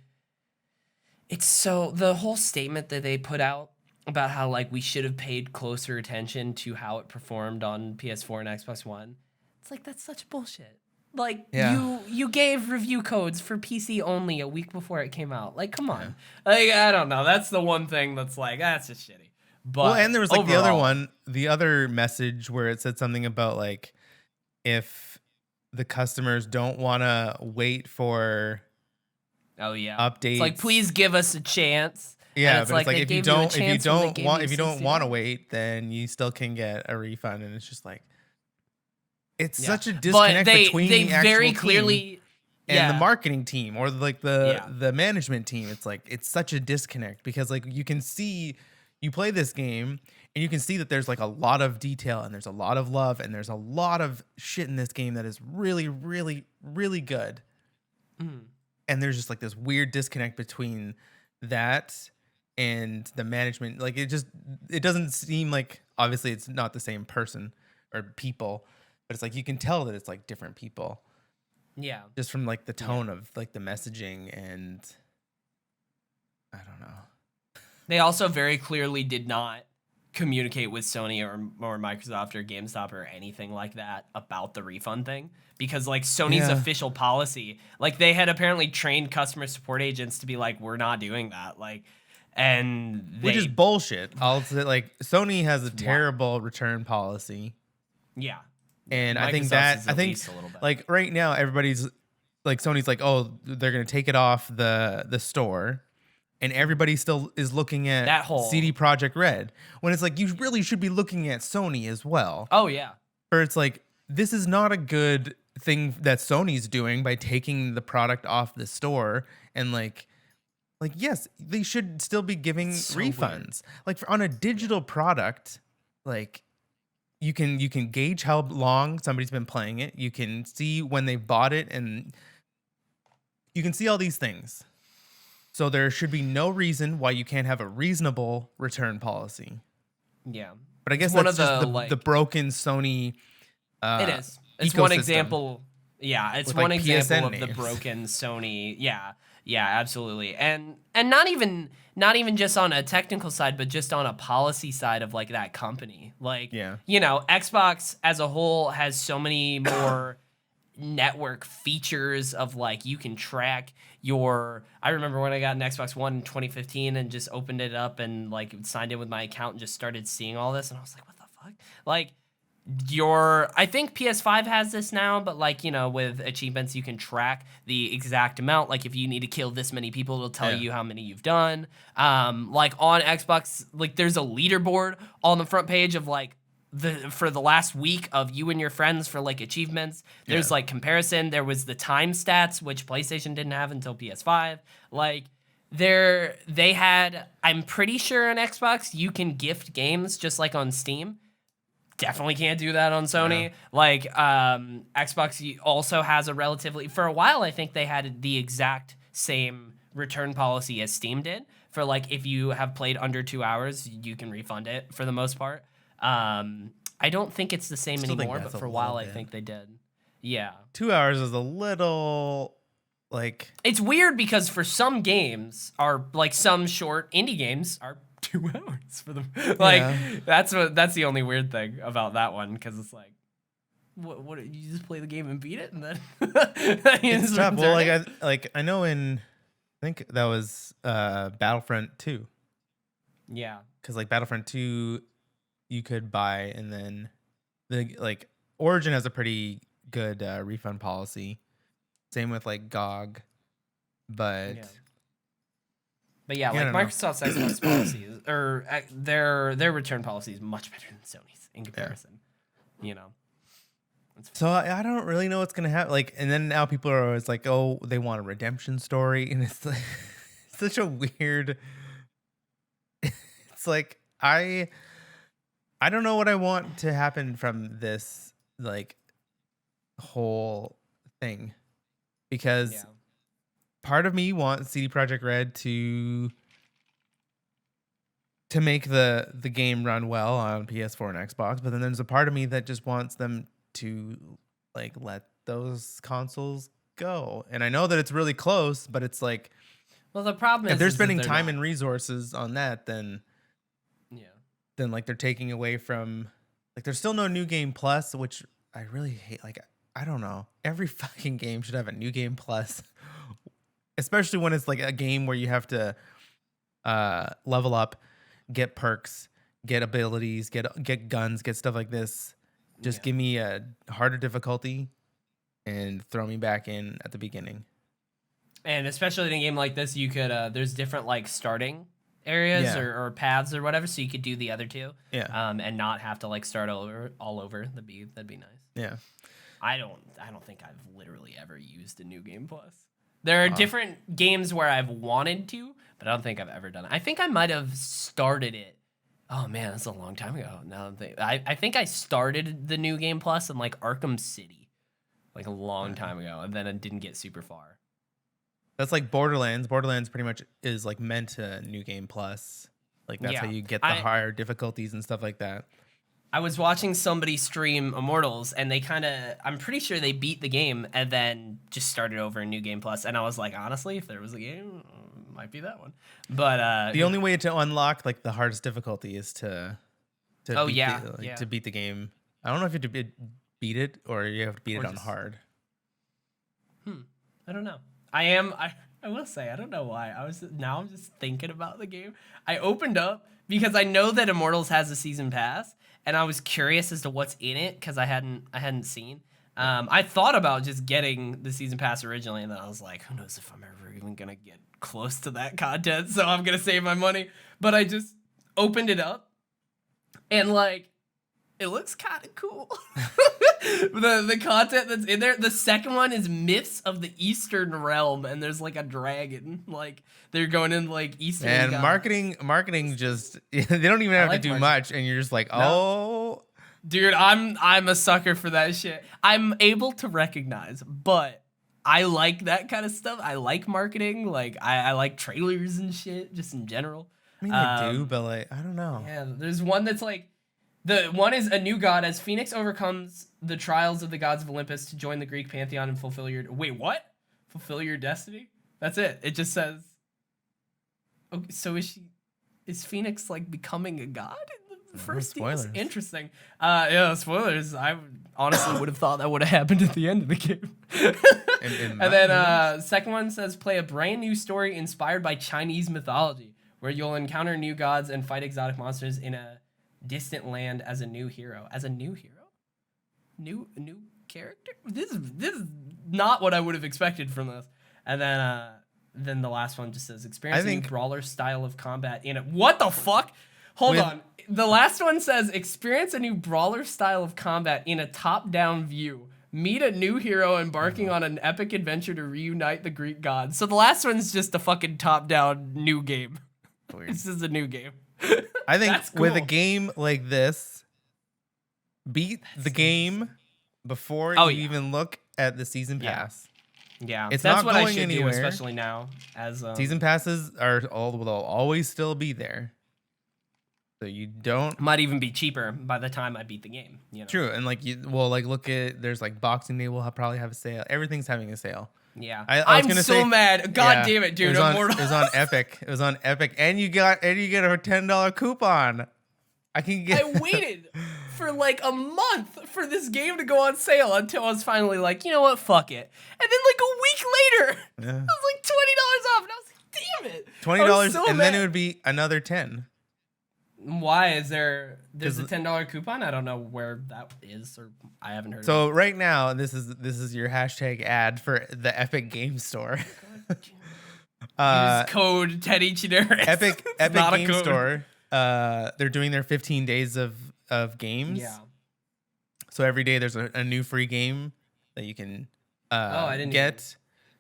Speaker 1: whole statement that they put out about how like we should have paid closer attention to how it performed on PS4 and Xbox One. It's like that's such bullshit. Like you gave review codes for PC only a week before it came out. Like, come on. Like, I don't know. That's the one thing that's like, that's just shitty. But
Speaker 2: well, and there was like the other message where it said something about like if the customers don't want to wait for updates.
Speaker 1: It's like, please give us a chance.
Speaker 2: Yeah, but it's like if you don't want to wait, then you still can get a refund, and it's just like. It's such a disconnect between the actual very clearly and the marketing team or like the management team. It's like it's such a disconnect because like you can see you play this game and you can see that there's like a lot of detail and there's a lot of love and there's a lot of shit in this game that is really, really, really good. And there's just like this weird disconnect between that and the management. Like it doesn't seem like obviously it's not the same person or people. But it's like you can tell that it's like different people.
Speaker 1: Yeah.
Speaker 2: Just from like the tone of like the messaging and I don't know.
Speaker 1: They also very clearly did not communicate with Sony or Microsoft or GameStop or anything like that about the refund thing. Because like Sony's official policy, like they had apparently trained customer support agents to be like, we're not doing that. Like, which
Speaker 2: is bullshit. I'll say like Sony has a terrible return policy.
Speaker 1: Yeah.
Speaker 2: And I think like right now everybody's like Sony's like, oh, they're gonna take it off the store, and everybody still is looking at
Speaker 1: that whole
Speaker 2: CD Projekt Red when it's like you really should be looking at Sony as well.
Speaker 1: Oh yeah,
Speaker 2: or it's like this is not a good thing that Sony's doing by taking the product off the store and like yes, they should still be giving refunds. Weird. Like on a digital product, like. you can gauge how long somebody's been playing it. You can see when they bought it, and you can see all these things. So there should be no reason why you can't have a reasonable return policy.
Speaker 1: Yeah.
Speaker 2: But I guess that's just the broken Sony
Speaker 1: it is. It's one example. Yeah, it's one example of the broken Sony. Yeah, absolutely. And not even just on a technical side, but just on a policy side of like that company. Like, Xbox as a whole has so many more network features of like you can track your. I remember when I got an Xbox One in 2015 and just opened it up and like signed in with my account and just started seeing all this, and I was like, what the fuck? Like, I think PS5 has this now, but like, with achievements, you can track the exact amount. Like if you need to kill this many people, it'll tell you how many you've done. Like on Xbox, like there's a leaderboard on the front page of like for the last week of you and your friends for like achievements. There's like comparison. There was the time stats, which PlayStation didn't have until PS5. Like they had, I'm pretty sure on Xbox, you can gift games just like on Steam. Definitely can't do that on Sony. Yeah. Like, Xbox also has for a while, I think they had the exact same return policy as Steam did. For like, if you have played under 2 hours, you can refund it for the most part. I don't think it's the same anymore, but for a while, I think they did. Yeah.
Speaker 2: 2 hours is a little, like...
Speaker 1: It's weird because for some games, some short indie games are 2 hours for them. Like that's the only weird thing about that one, because it's like, what you just play the game and beat it and then
Speaker 2: it's tough. Well, I know I think that was Battlefront 2.
Speaker 1: Yeah,
Speaker 2: because like Battlefront 2 you could buy, and then Origin has a pretty good refund policy. Same with like GOG, but. Yeah.
Speaker 1: But yeah, like Microsoft's Xbox policies or their return policy is much better than Sony's in comparison.
Speaker 2: So I don't really know what's gonna happen. Like, and then now people are always like, "Oh, they want a redemption story," and it's like such a weird. It's like I don't know what I want to happen from this like whole thing, because. Yeah. Part of me wants CD Projekt Red to make the game run well on PS4 and Xbox, but then there's a part of me that just wants them to like let those consoles go. And I know that it's really close, but it's like,
Speaker 1: well, the problem is
Speaker 2: if they're spending time and resources on that, then like they're taking away from, like, there's still no New Game Plus, which I really hate. Like, I don't know. Every fucking game should have a New Game Plus. Especially when it's like a game where you have to level up, get perks, get abilities, get guns, get stuff like this. Just give me a harder difficulty and throw me back in at the beginning.
Speaker 1: And especially in a game like this, you could there's different like starting areas or paths or whatever, so you could do the other two.
Speaker 2: Yeah.
Speaker 1: And not have to like start all over. That'd be nice.
Speaker 2: Yeah.
Speaker 1: I don't think I've literally ever used a New Game Plus. There are different games where I've wanted to, but I don't think I've ever done it. I think I might have started it. Oh man, that's a long time ago. Now I think I started the New Game Plus in like Arkham City, like a long time ago, and then I didn't get super far.
Speaker 2: That's like Borderlands. Borderlands pretty much is like meant to New Game Plus. Like that's how you get the higher difficulties and stuff like that.
Speaker 1: I was watching somebody stream Immortals, and I'm pretty sure they beat the game and then just started over in New Game Plus. And I was like, honestly, if there was a game, it might be that one. But
Speaker 2: the only way to unlock like the hardest difficulty is to beat the game. I don't know if you have to beat it or you have to beat it on hard.
Speaker 1: I don't know. I will say, I don't know why. I'm just thinking about the game. I opened up because I know that Immortals has a season pass. And I was curious as to what's in it because I hadn't seen. I thought about just getting the season pass originally, and then I was like, who knows if I'm ever even gonna get close to that content? So I'm gonna save my money. But I just opened it up, and like, it looks kind of cool. the content that's in there. The second one is Myths of the Eastern Realm, and there's like a dragon. Like they're going in like Eastern.
Speaker 2: And marketing just they don't even have to do much, and you're just like,
Speaker 1: Dude, I'm a sucker for that shit. I'm able to recognize, but I like that kind of stuff. I like marketing. Like I like trailers and shit, just in general.
Speaker 2: I mean, I do, but like, I don't know.
Speaker 1: Yeah, there's one that's like, the one is a new god as Phoenix overcomes the trials of the gods of Olympus to join the Greek pantheon and fulfill your. Wait, what? Fulfill your destiny? That's it. It just says. Okay, so is Phoenix like becoming a god in the first
Speaker 2: spoilers.
Speaker 1: season? Interesting. Yeah, spoilers. I honestly would have thought that would have happened at the end of the game. And then second one says play a brand new story inspired by Chinese mythology, where you'll encounter new gods and fight exotic monsters in a distant land as a new hero. As a new hero? New character? This is not what I would have expected from this. And then the last one just says experience a new brawler style of combat in it. What the fuck? Hold on. The last one says experience a new brawler style of combat in a top-down view. Meet a new hero embarking on an epic adventure to reunite the Greek gods. So the last one's just a fucking top-down new game.
Speaker 2: Weird.
Speaker 1: This is a new game.
Speaker 2: I think
Speaker 1: cool.
Speaker 2: with a game like this, beat the game before you even look at the season pass.
Speaker 1: Yeah,
Speaker 2: it's
Speaker 1: that's
Speaker 2: not
Speaker 1: what
Speaker 2: going
Speaker 1: I should
Speaker 2: anywhere.
Speaker 1: do, especially now. As
Speaker 2: season passes will always still be there, so you don't.
Speaker 1: Might even be cheaper by the time I beat the game. You know?
Speaker 2: True, and like look at there's like Boxing Day will probably have a sale. Everything's having a sale.
Speaker 1: Yeah,
Speaker 2: I was
Speaker 1: I'm
Speaker 2: gonna
Speaker 1: so
Speaker 2: say,
Speaker 1: mad. God damn it, dude!
Speaker 2: It was on Epic. It was on Epic, and you get a $10 coupon.
Speaker 1: I waited for like a month for this game to go on sale until I was finally like, you know what, fuck it. And then like a week later, it was like $20 off, and I was like, damn it.
Speaker 2: $20,
Speaker 1: so
Speaker 2: and
Speaker 1: mad.
Speaker 2: then it would be another 10.
Speaker 1: Why is there's a $10 coupon? I don't know where that is, or I haven't heard.
Speaker 2: So right now, this is your hashtag ad for the Epic Game Store.
Speaker 1: Use code Teddy Chideris.
Speaker 2: Epic Game Store. They're doing their 15 days of games.
Speaker 1: Yeah.
Speaker 2: So every day there's a new free game that you can
Speaker 1: I didn't
Speaker 2: get.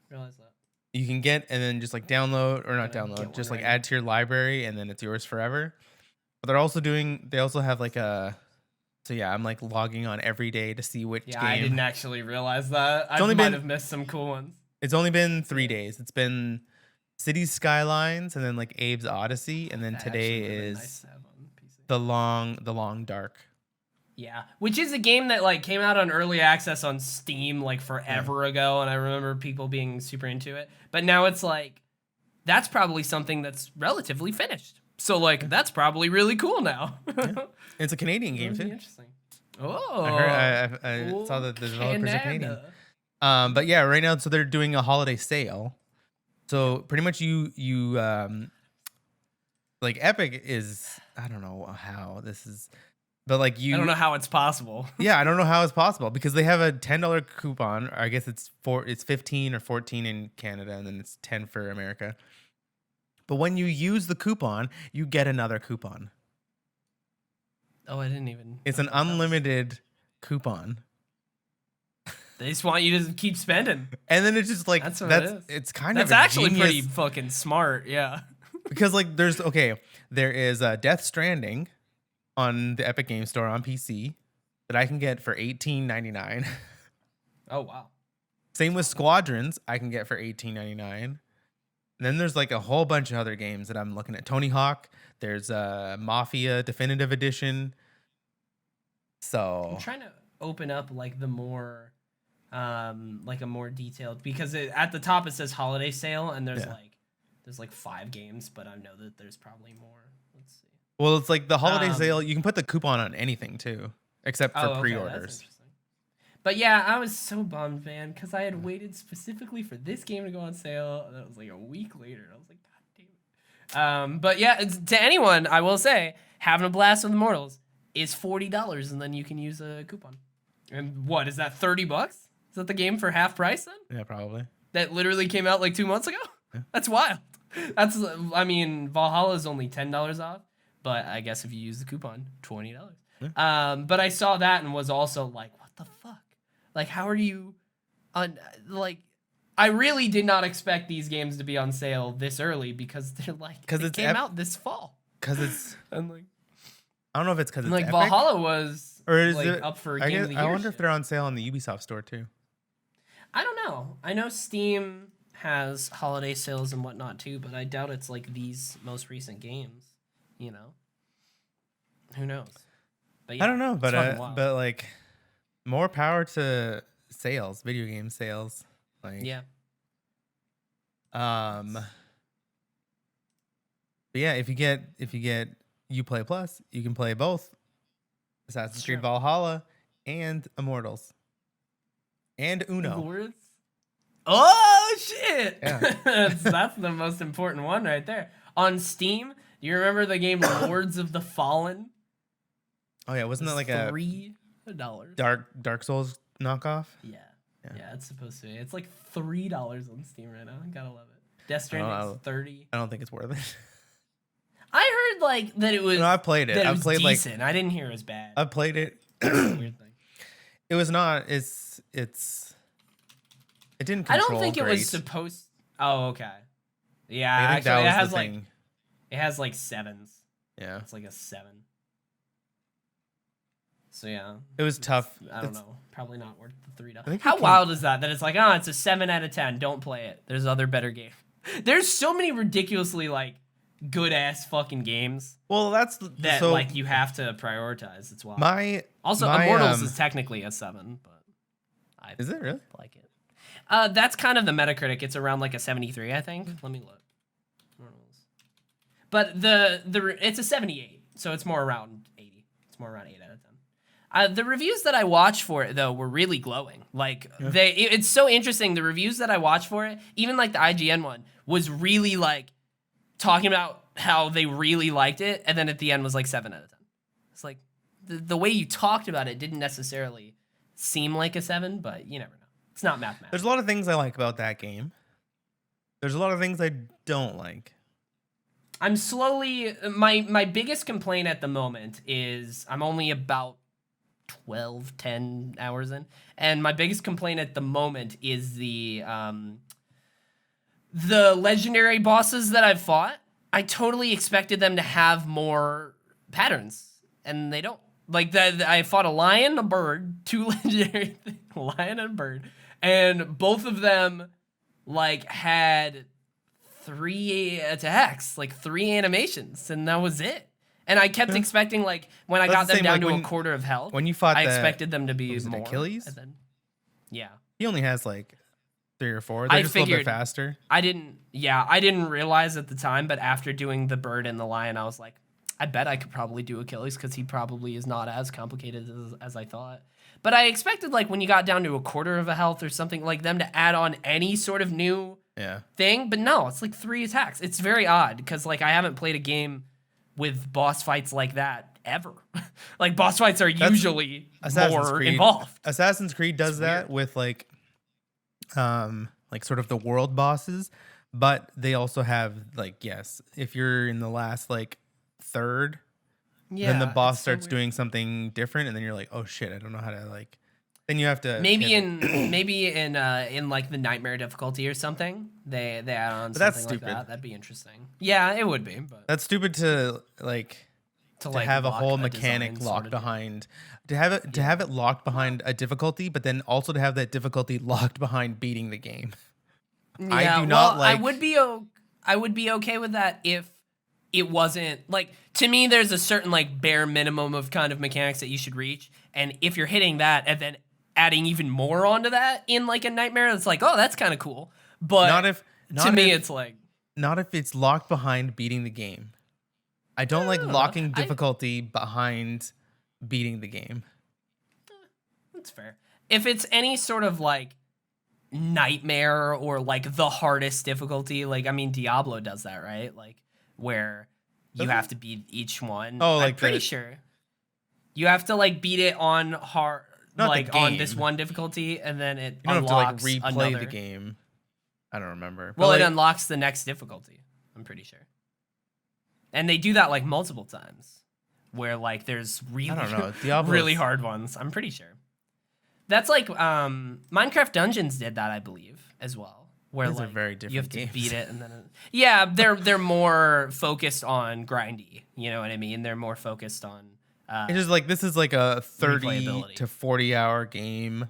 Speaker 1: Realize that.
Speaker 2: You can get and then just like download or not download, just like add to your library and then it's yours forever. But they also have like I'm like logging on every day to see which game.
Speaker 1: I didn't actually realize that. I might have missed some cool ones.
Speaker 2: It's only been 3 days. It's been Cities Skylines and then like Abe's Odyssey, and then today is the long dark.
Speaker 1: Yeah, which is a game that like came out on early access on Steam like forever ago, and I remember people being super into it. But now it's like that's probably something that's relatively finished. So like that's probably really cool now.
Speaker 2: It's a Canadian game too.
Speaker 1: Interesting. Oh,
Speaker 2: I saw that the developers are Canadian. But yeah, right now, so they're doing a holiday sale. So pretty much you like Epic is, I don't know how this is, but like I
Speaker 1: don't know how it's possible.
Speaker 2: Yeah, I don't know how it's possible because they have a $10 coupon. Or I guess it's 15 or 14 in Canada, and then it's 10 for America. But when you use the coupon, you get another coupon.
Speaker 1: Oh, I didn't even.
Speaker 2: It's an unlimited coupon.
Speaker 1: They just want you to keep spending.
Speaker 2: And then it's just like,
Speaker 1: that's what it is.
Speaker 2: It's kind
Speaker 1: of actually
Speaker 2: genius,
Speaker 1: pretty fucking smart, yeah.
Speaker 2: Because like there is Death Stranding on the Epic Game Store on PC that I can get for $18.99.
Speaker 1: Oh, wow.
Speaker 2: Same with Squadrons, I can get for $18.99. And then there's like a whole bunch of other games that I'm looking at. Tony Hawk, there's Mafia Definitive Edition. So
Speaker 1: I'm trying to open up like the more like a more detailed, because at the top it says holiday sale and there's like 5 games, but I know that there's probably more. Let's see.
Speaker 2: Well, it's like the holiday sale, you can put the coupon on anything too, except for pre-orders.
Speaker 1: But yeah, I was so bummed, man, because I had waited specifically for this game to go on sale. And that was like a week later. I was like, God damn it. But yeah, to anyone, I will say, having a blast with Immortals is $40, and then you can use a coupon. And what, is that $30? Is that the game for half price then?
Speaker 2: Yeah, probably.
Speaker 1: That literally came out like 2 months ago? Yeah. That's wild. Valhalla is only $10 off, but I guess if you use the coupon, $20. Yeah. But I saw that and was also like, what the fuck? Like, how are you like, I really did not expect these games to be on sale this early because they came out this fall.
Speaker 2: Because it's,
Speaker 1: and like,
Speaker 2: I don't know if it's because it's
Speaker 1: like
Speaker 2: Epic.
Speaker 1: Valhalla was,
Speaker 2: Or is
Speaker 1: like
Speaker 2: it
Speaker 1: up for
Speaker 2: I
Speaker 1: Game
Speaker 2: guess,
Speaker 1: of the Year.
Speaker 2: I wonder if
Speaker 1: shit.
Speaker 2: they're on sale on the Ubisoft store too.
Speaker 1: I don't know. I know Steam has holiday sales and whatnot too, but I doubt it's like these most recent games. You know, who knows? But yeah,
Speaker 2: I don't know,
Speaker 1: it's fucking wild.
Speaker 2: but like more power to sales, video game sales. Like
Speaker 1: yeah.
Speaker 2: But yeah, if you get Uplay Plus, you can play both Assassin's Creed Valhalla and Immortals and Uno.
Speaker 1: Lords? Oh shit!
Speaker 2: Yeah.
Speaker 1: that's the most important one right there. On Steam, do you remember the game Lords of the Fallen?
Speaker 2: Oh yeah, wasn't that like a
Speaker 1: $3?
Speaker 2: Dark Souls knockoff?
Speaker 1: Yeah, it's supposed to be. It's like $3 on Steam right now. Gotta love it. Death Stranding's $30.
Speaker 2: I don't think it's worth it.
Speaker 1: I heard like that it was.
Speaker 2: No, I played it.
Speaker 1: That it
Speaker 2: I
Speaker 1: was
Speaker 2: played
Speaker 1: decent. I didn't hear it was bad.
Speaker 2: I played it.
Speaker 1: That's a weird thing.
Speaker 2: It was not. It didn't. Control
Speaker 1: I don't think
Speaker 2: great.
Speaker 1: it was supposed. Oh, okay. Yeah,
Speaker 2: I think
Speaker 1: actually,
Speaker 2: that
Speaker 1: it
Speaker 2: was
Speaker 1: has
Speaker 2: the
Speaker 1: like
Speaker 2: thing.
Speaker 1: it has like 7s.
Speaker 2: Yeah,
Speaker 1: It's like a 7. So yeah,
Speaker 2: it was tough.
Speaker 1: I don't know. Probably not worth the $3.
Speaker 2: think
Speaker 1: How
Speaker 2: it
Speaker 1: wild is that? That it's like, oh, it's a 7 out of 10. Don't play it. There's other better games. There's so many ridiculously like good ass fucking games
Speaker 2: Well, that's
Speaker 1: that
Speaker 2: so
Speaker 1: like you have to prioritize. It's wild.
Speaker 2: my
Speaker 1: Immortals is technically a 7, but I
Speaker 2: is it really?
Speaker 1: like it. That's kind of the Metacritic. It's around like a 73, I think. Let me look. But it's a 78, so it's more around 80. It's more around 8 out of 10. The reviews that I watched for it though were really glowing. Like it's so interesting. The reviews that I watched for it, even like the IGN one, was really like talking about how they really liked it, and then at the end was like 7 out of 10. It's like the way you talked about it didn't necessarily seem like a 7, but you never know. It's not mathematics.
Speaker 2: There's a lot of things I like about that game. There's a lot of things I don't like.
Speaker 1: I'm slowly my biggest complaint at the moment is I'm only about 10 hours in, and my biggest complaint at the moment is the legendary bosses that I've fought. I totally expected them to have more patterns, and they don't. Like that, I fought a lion, a bird, 2 legendary things, lion and bird, and both of them like had 3 attacks, like 3 animations, and that was it. And I kept expecting, like, when I got them down to a quarter of health,
Speaker 2: when you fought,
Speaker 1: I expected them to be more.
Speaker 2: Achilles?
Speaker 1: And then, yeah.
Speaker 2: He only has like 3 or 4. They're just a little bit faster.
Speaker 1: I didn't realize at the time, but after doing the bird and the lion, I was like, I bet I could probably do Achilles because he probably is not as complicated as I thought. But I expected, like, when you got down to a quarter of a health or something, like, them to add on any sort of new thing. But no, it's like 3 attacks. It's very odd because, like, I haven't played a game with boss fights like that ever. Like, boss fights are usually more involved.
Speaker 2: Assassin's Creed does that with, like sort of the world bosses. But they also have, like, yes, if you're in the last, like, third, then the boss starts doing something different, and then you're like, oh shit, I don't know how to, like, then you have to
Speaker 1: maybe in like the nightmare difficulty or something they add on
Speaker 2: but
Speaker 1: something
Speaker 2: that's stupid.
Speaker 1: like that. That'd be interesting. Yeah, it would be, but
Speaker 2: that's stupid to have a whole mechanic locked behind to have it locked behind a difficulty, but then also to have that difficulty locked behind beating the game.
Speaker 1: Yeah, I do not like. I would be okay with that if it wasn't like, to me, there's a certain like bare minimum of kind of mechanics that you should reach, and if you're hitting that and then adding even more onto that in like a nightmare, it's like, oh, that's kind of cool. But it's like,
Speaker 2: not if it's locked behind beating the game. I don't like locking difficulty behind beating the game.
Speaker 1: That's fair. If it's any sort of like nightmare or like the hardest difficulty, like, I mean, Diablo does that, right? Like, where you have to beat each one.
Speaker 2: Oh, like
Speaker 1: I'm pretty sure you have to like beat it on hard, like on this one difficulty, and then it unlocks
Speaker 2: have to like replay
Speaker 1: another.
Speaker 2: the game. I don't remember.
Speaker 1: Well, it unlocks the next difficulty. I'm pretty sure, and they do that like multiple times, where like there's really hard ones. I'm pretty sure. That's like Minecraft Dungeons did that, I believe, as well. Where
Speaker 2: those
Speaker 1: like
Speaker 2: are very different
Speaker 1: you have to
Speaker 2: games.
Speaker 1: beat it, and then they're more focused on grindy. You know what I mean? They're more focused on
Speaker 2: It's just like this is like a 30
Speaker 1: replayability.
Speaker 2: to 40 hour game.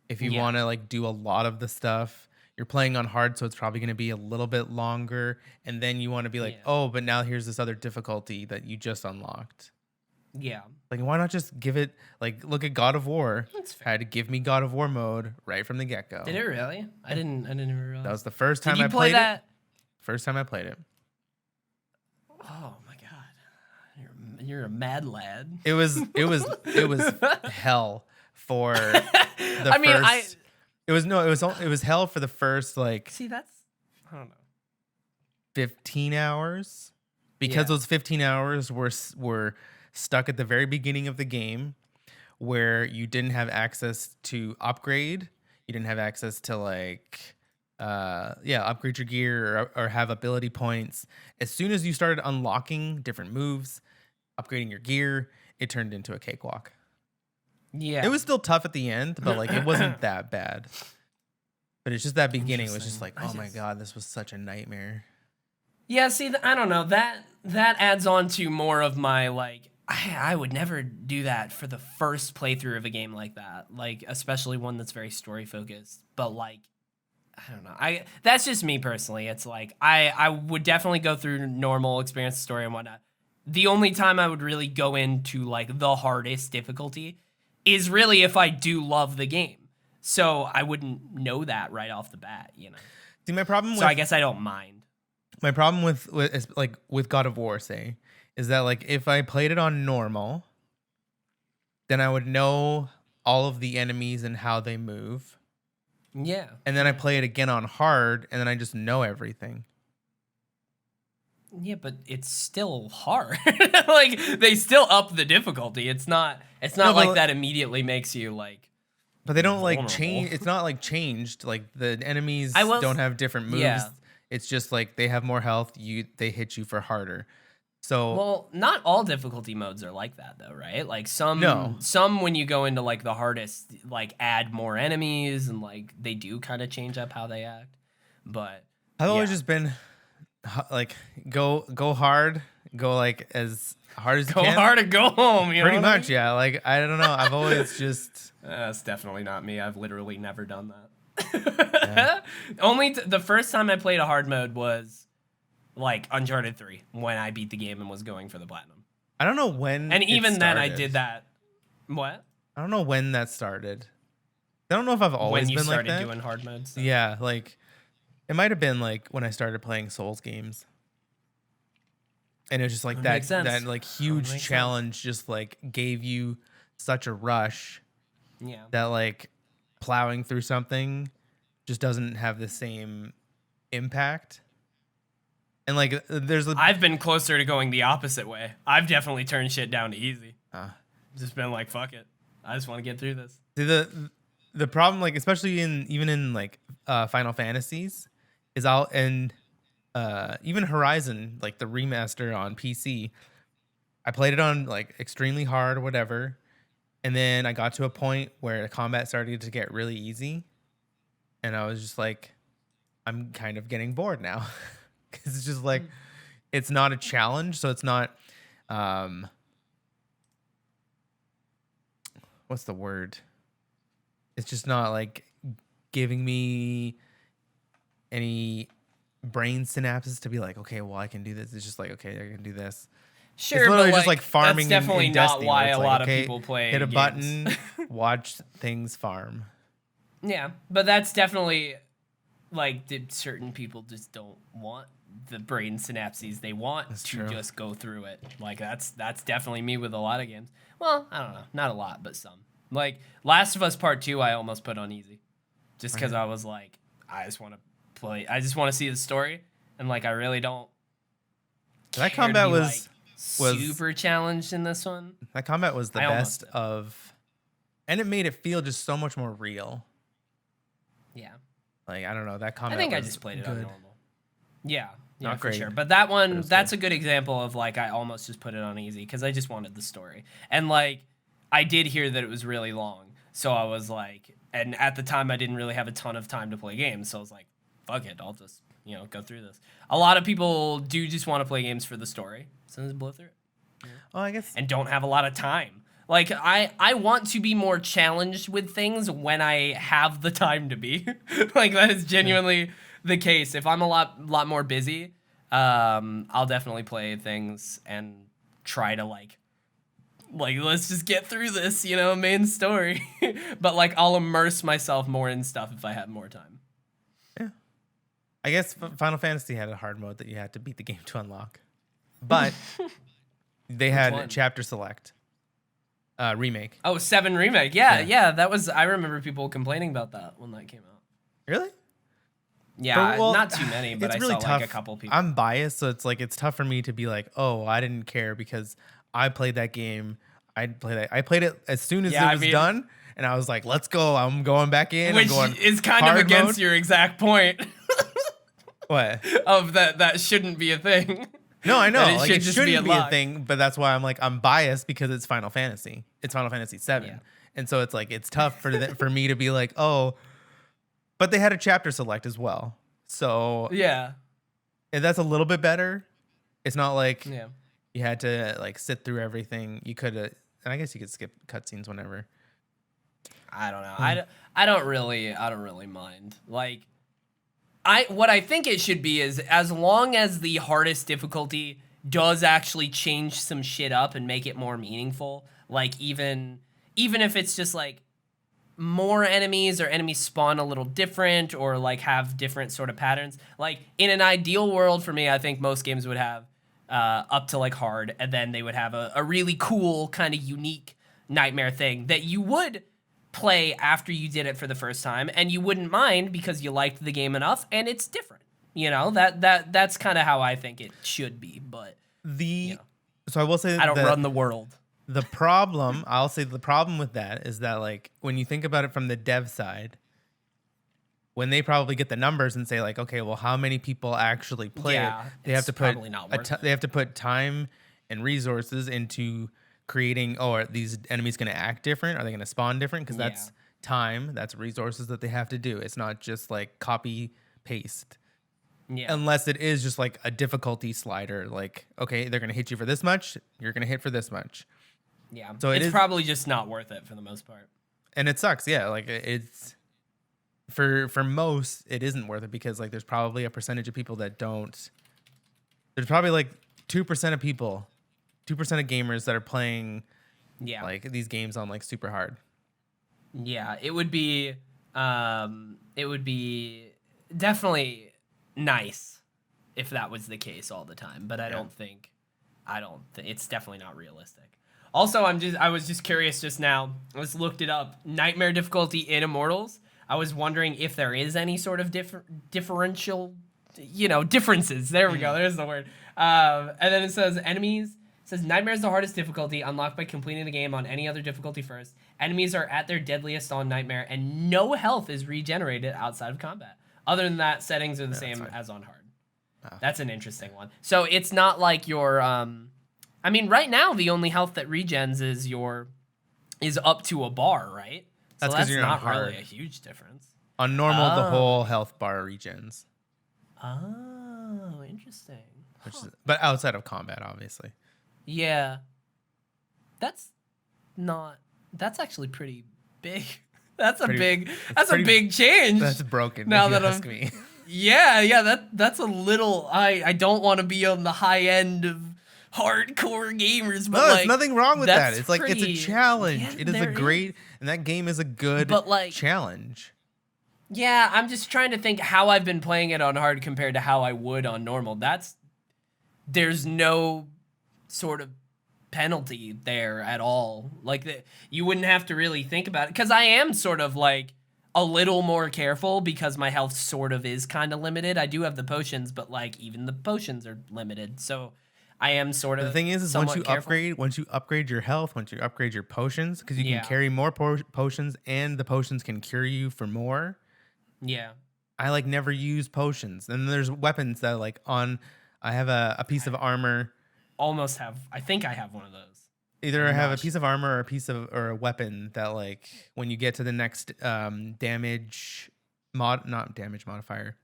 Speaker 2: If you want to like do a lot of the stuff, you're playing on hard, so it's probably going to be a little bit longer. And then you want to be like, oh, but now here's this other difficulty that you just unlocked.
Speaker 1: Yeah.
Speaker 2: Like, why not just give it, like, look at God of War. Had to give me God of War mode right from the get-go.
Speaker 1: Did it really? I didn't even realize.
Speaker 2: That was the first time I played it. First time I played it.
Speaker 1: Oh my god. You're a mad lad.
Speaker 2: It was hell for the it was hell for the first like
Speaker 1: See, that's I don't know.
Speaker 2: 15 hours because those 15 hours were stuck at the very beginning of the game where you didn't have access to upgrade. You didn't have access to like upgrade your gear or have ability points. As soon as you started unlocking different moves, upgrading your gear, it turned into a cakewalk. Yeah. It was still tough at the end, but like it wasn't that bad. But it's just that beginning was just like, oh my god, this was such a nightmare.
Speaker 1: Yeah, see, I don't know. That adds on to more of my like I would never do that for the first playthrough of a game like that. Like especially one that's very story focused. But like I don't know. That's just me personally. It's like I would definitely go through normal experience story and whatnot. The only time I would really go into like the hardest difficulty is really if I do love the game. So I wouldn't know that right off the bat, you know.
Speaker 2: See, my problem
Speaker 1: I guess I don't mind.
Speaker 2: My problem with God of War, say, is that like if I played it on normal, then I would know all of the enemies and how they move.
Speaker 1: Yeah.
Speaker 2: And then I play it again on hard, and then I just know everything.
Speaker 1: Yeah, but it's still hard. Like they still up the difficulty. It's not like that immediately makes you like.
Speaker 2: But they don't like change. It's not like changed. Like the enemies don't have different moves. Yeah. It's just like they have more health. They hit you for harder. So
Speaker 1: well, not all difficulty modes are like that though, right? Like some when you go into like the hardest, like add more enemies and like they do kind of change up how they act. But
Speaker 2: I've always just been like go hard, go like as hard as you can.
Speaker 1: Go hard and go home. You
Speaker 2: Pretty much, yeah. Like I don't know. I've always just.
Speaker 1: That's definitely not me. I've literally never done that. Yeah. Only the first time I played a hard mode was like Uncharted 3 when I beat the game and was going for the platinum.
Speaker 2: I don't know when.
Speaker 1: And even then, I did that. What?
Speaker 2: I don't know when that started. I don't know if I've always been like that. When you
Speaker 1: started doing hard modes. So.
Speaker 2: Yeah, like it might have been like when I started playing Souls games. And it was just like that like huge challenge just like gave you such a rush.
Speaker 1: Yeah.
Speaker 2: That like plowing through something just doesn't have the same impact. And like
Speaker 1: I've been closer to going the opposite way. I've definitely turned shit down to easy. Just been like, fuck it. I just want to get through this.
Speaker 2: See, the problem, like especially even in like Final Fantasies, is even Horizon, like the remaster on PC, I played it on like extremely hard or whatever. And then I got to a point where the combat started to get really easy. And I was just like, I'm kind of getting bored now. Because it's just like, it's not a challenge. So it's not, what's the word? It's just not like giving me any brain synapses to be like, okay, well, I can do this. It's just like, okay, I can do this.
Speaker 1: Sure, but
Speaker 2: just like farming.
Speaker 1: That's definitely
Speaker 2: in
Speaker 1: not
Speaker 2: Destiny,
Speaker 1: why a lot
Speaker 2: like,
Speaker 1: of people play.
Speaker 2: Hit a
Speaker 1: games.
Speaker 2: button, watch things farm.
Speaker 1: Yeah, but that's definitely like certain people just don't want the brain synapses. They want just go through it. Like that's definitely me with a lot of games. Well, I don't know, not a lot, but some. Like Last of Us Part 2, I almost put on easy, just because I was like, I just want to play. I just want to see the story, and like I really don't.
Speaker 2: That combat was
Speaker 1: super challenged in this one.
Speaker 2: That combat was the best of, and it made it feel just so much more real.
Speaker 1: Yeah.
Speaker 2: Like I don't know, that combat.
Speaker 1: I think
Speaker 2: was
Speaker 1: I just played it on normal. Yeah,
Speaker 2: not
Speaker 1: for
Speaker 2: great,
Speaker 1: sure. But that one, that's
Speaker 2: good.
Speaker 1: a good example of like I almost just put it on easy because I just wanted the story, and like I did hear that it was really long, so I was like, and at the time I didn't really have a ton of time to play games, so I was like, fuck it, I'll just go through this. A lot of people do just want to play games for the story, so just blow through it.
Speaker 2: Oh, I guess.
Speaker 1: And don't have a lot of time. Like, I want to be more challenged with things when I have the time to be. Like, that is genuinely the case. If I'm a lot more busy, I'll definitely play things and try to, like, let's just get through this, you know, main story. But, like, I'll immerse myself more in stuff if I have more time.
Speaker 2: Yeah. I guess Final Fantasy had a hard mode that you had to beat the game to unlock. But they had chapter select. Remake.
Speaker 1: Oh, 7 remake. Yeah, that was, I remember people complaining about that when that came out.
Speaker 2: Really?
Speaker 1: Yeah, not too many, but I
Speaker 2: really
Speaker 1: saw
Speaker 2: tough.
Speaker 1: Like a couple people.
Speaker 2: I'm biased, so it's tough for me to be like, oh, I didn't care because I played that game. I played it as soon as it was done, and I was like, let's go. I'm going back in.
Speaker 1: Which is kind of against your exact point.
Speaker 2: What?
Speaker 1: Of that shouldn't be a thing.
Speaker 2: No, I know. Like, it shouldn't be a thing, but that's why I'm biased because it's Final Fantasy. It's Final Fantasy 7. Yeah. And so it's like it's tough for me to be like, "Oh, but they had a chapter select as well." So
Speaker 1: yeah.
Speaker 2: And that's a little bit better. It's not like you had to like sit through everything. You could and I guess you could skip cutscenes whenever.
Speaker 1: I don't know. I don't really mind. Like what I think it should be is as long as the hardest difficulty does actually change some shit up and make it more meaningful, like even if it's just like more enemies or enemies spawn a little different or like have different sort of patterns. Like in an ideal world for me, I think most games would have up to like hard, and then they would have a really cool kind of unique nightmare thing that you would play after you did it for the first time, and you wouldn't mind because you liked the game enough and it's different. You know, that's kind of how I think it should be. But
Speaker 2: so I will say
Speaker 1: I don't run the world.
Speaker 2: I'll say the problem with that is that like when you think about it from the dev side, when they probably get the numbers and say like, okay, well, how many people actually play it? They have to put they have to put time and resources into creating, are these enemies going to act different? Are they going to spawn different? Because that's time, that's resources that they have to do. It's not just like copy paste. Yeah. Unless it is just like a difficulty slider, like, okay, they're going to hit you for this much, you're going to hit for this much.
Speaker 1: Yeah. So it's probably just not worth it for the most part.
Speaker 2: And it sucks. Yeah. Like it's for most, it isn't worth it because like there's probably a percentage of people that don't. There's probably like 2% of people, 2% of gamers that are playing like these games on like super hard.
Speaker 1: Yeah, it would be definitely nice if that was the case all the time, but I don't think it's definitely not realistic. Also, I was just curious just now. I just looked it up. Nightmare difficulty in Immortals. I was wondering if there is any sort of differential, differences. There we go. There's the word. And then it says enemies. It says Nightmare is the hardest difficulty, unlocked by completing the game on any other difficulty first. Enemies are at their deadliest on Nightmare, and no health is regenerated outside of combat. Other than that, settings are the same as on hard. Oh. That's an interesting one. So it's not like your right now the only health that regens is up to a bar, right? So that's not really a huge difference.
Speaker 2: On normal, the whole health bar regens.
Speaker 1: Oh, interesting.
Speaker 2: But outside of combat, obviously.
Speaker 1: Yeah. That's actually pretty big. That's a big change.
Speaker 2: That's broken.
Speaker 1: Now that ask me. Yeah, that's a little. I don't want to be on the high end of hardcore gamers, but
Speaker 2: there's nothing wrong with that. It's like it's a challenge. Yeah, it is great, and that game is a good challenge.
Speaker 1: Yeah, I'm just trying to think how I've been playing it on hard compared to how I would on normal. There's no sort of penalty there at all. Like you wouldn't have to really think about it, because I am sort of like a little more careful because my health sort of is kind of limited. I do have the potions, but like even the potions are limited, so I am sort of.
Speaker 2: The thing is once you upgrade your health, once you upgrade your potions, because you can carry more potions, and the potions can cure you for more.
Speaker 1: Yeah.
Speaker 2: I like never use potions, and there's weapons that like on. I have a piece of armor.
Speaker 1: I think I have one of those.
Speaker 2: Either I have a piece of armor or a weapon that like when you get to the next not damage modifier.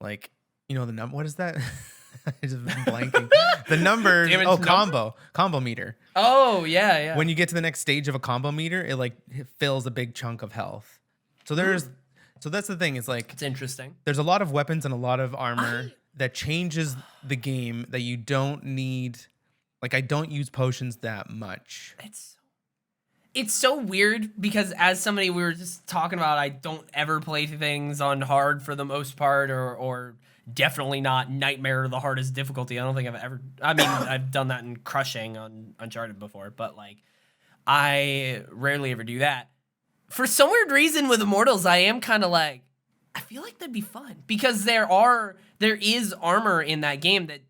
Speaker 2: Like the number, what is that? I just been blanking. The numbers. Combo meter.
Speaker 1: Oh yeah.
Speaker 2: When you get to the next stage of a combo meter, it fills a big chunk of health. So so that's the thing. It's like
Speaker 1: it's interesting.
Speaker 2: There's a lot of weapons and a lot of armor that changes the game that you don't need. Like I don't use potions that much.
Speaker 1: It's so weird because as somebody we were just talking about, I don't ever play things on hard for the most part, or definitely not Nightmare the hardest difficulty. I don't think I've ever. I mean, I've done that in Crushing on Uncharted before, but like I rarely ever do that. For some weird reason with Immortals, I am kind of like, I feel like that'd be fun because there is armor in that game that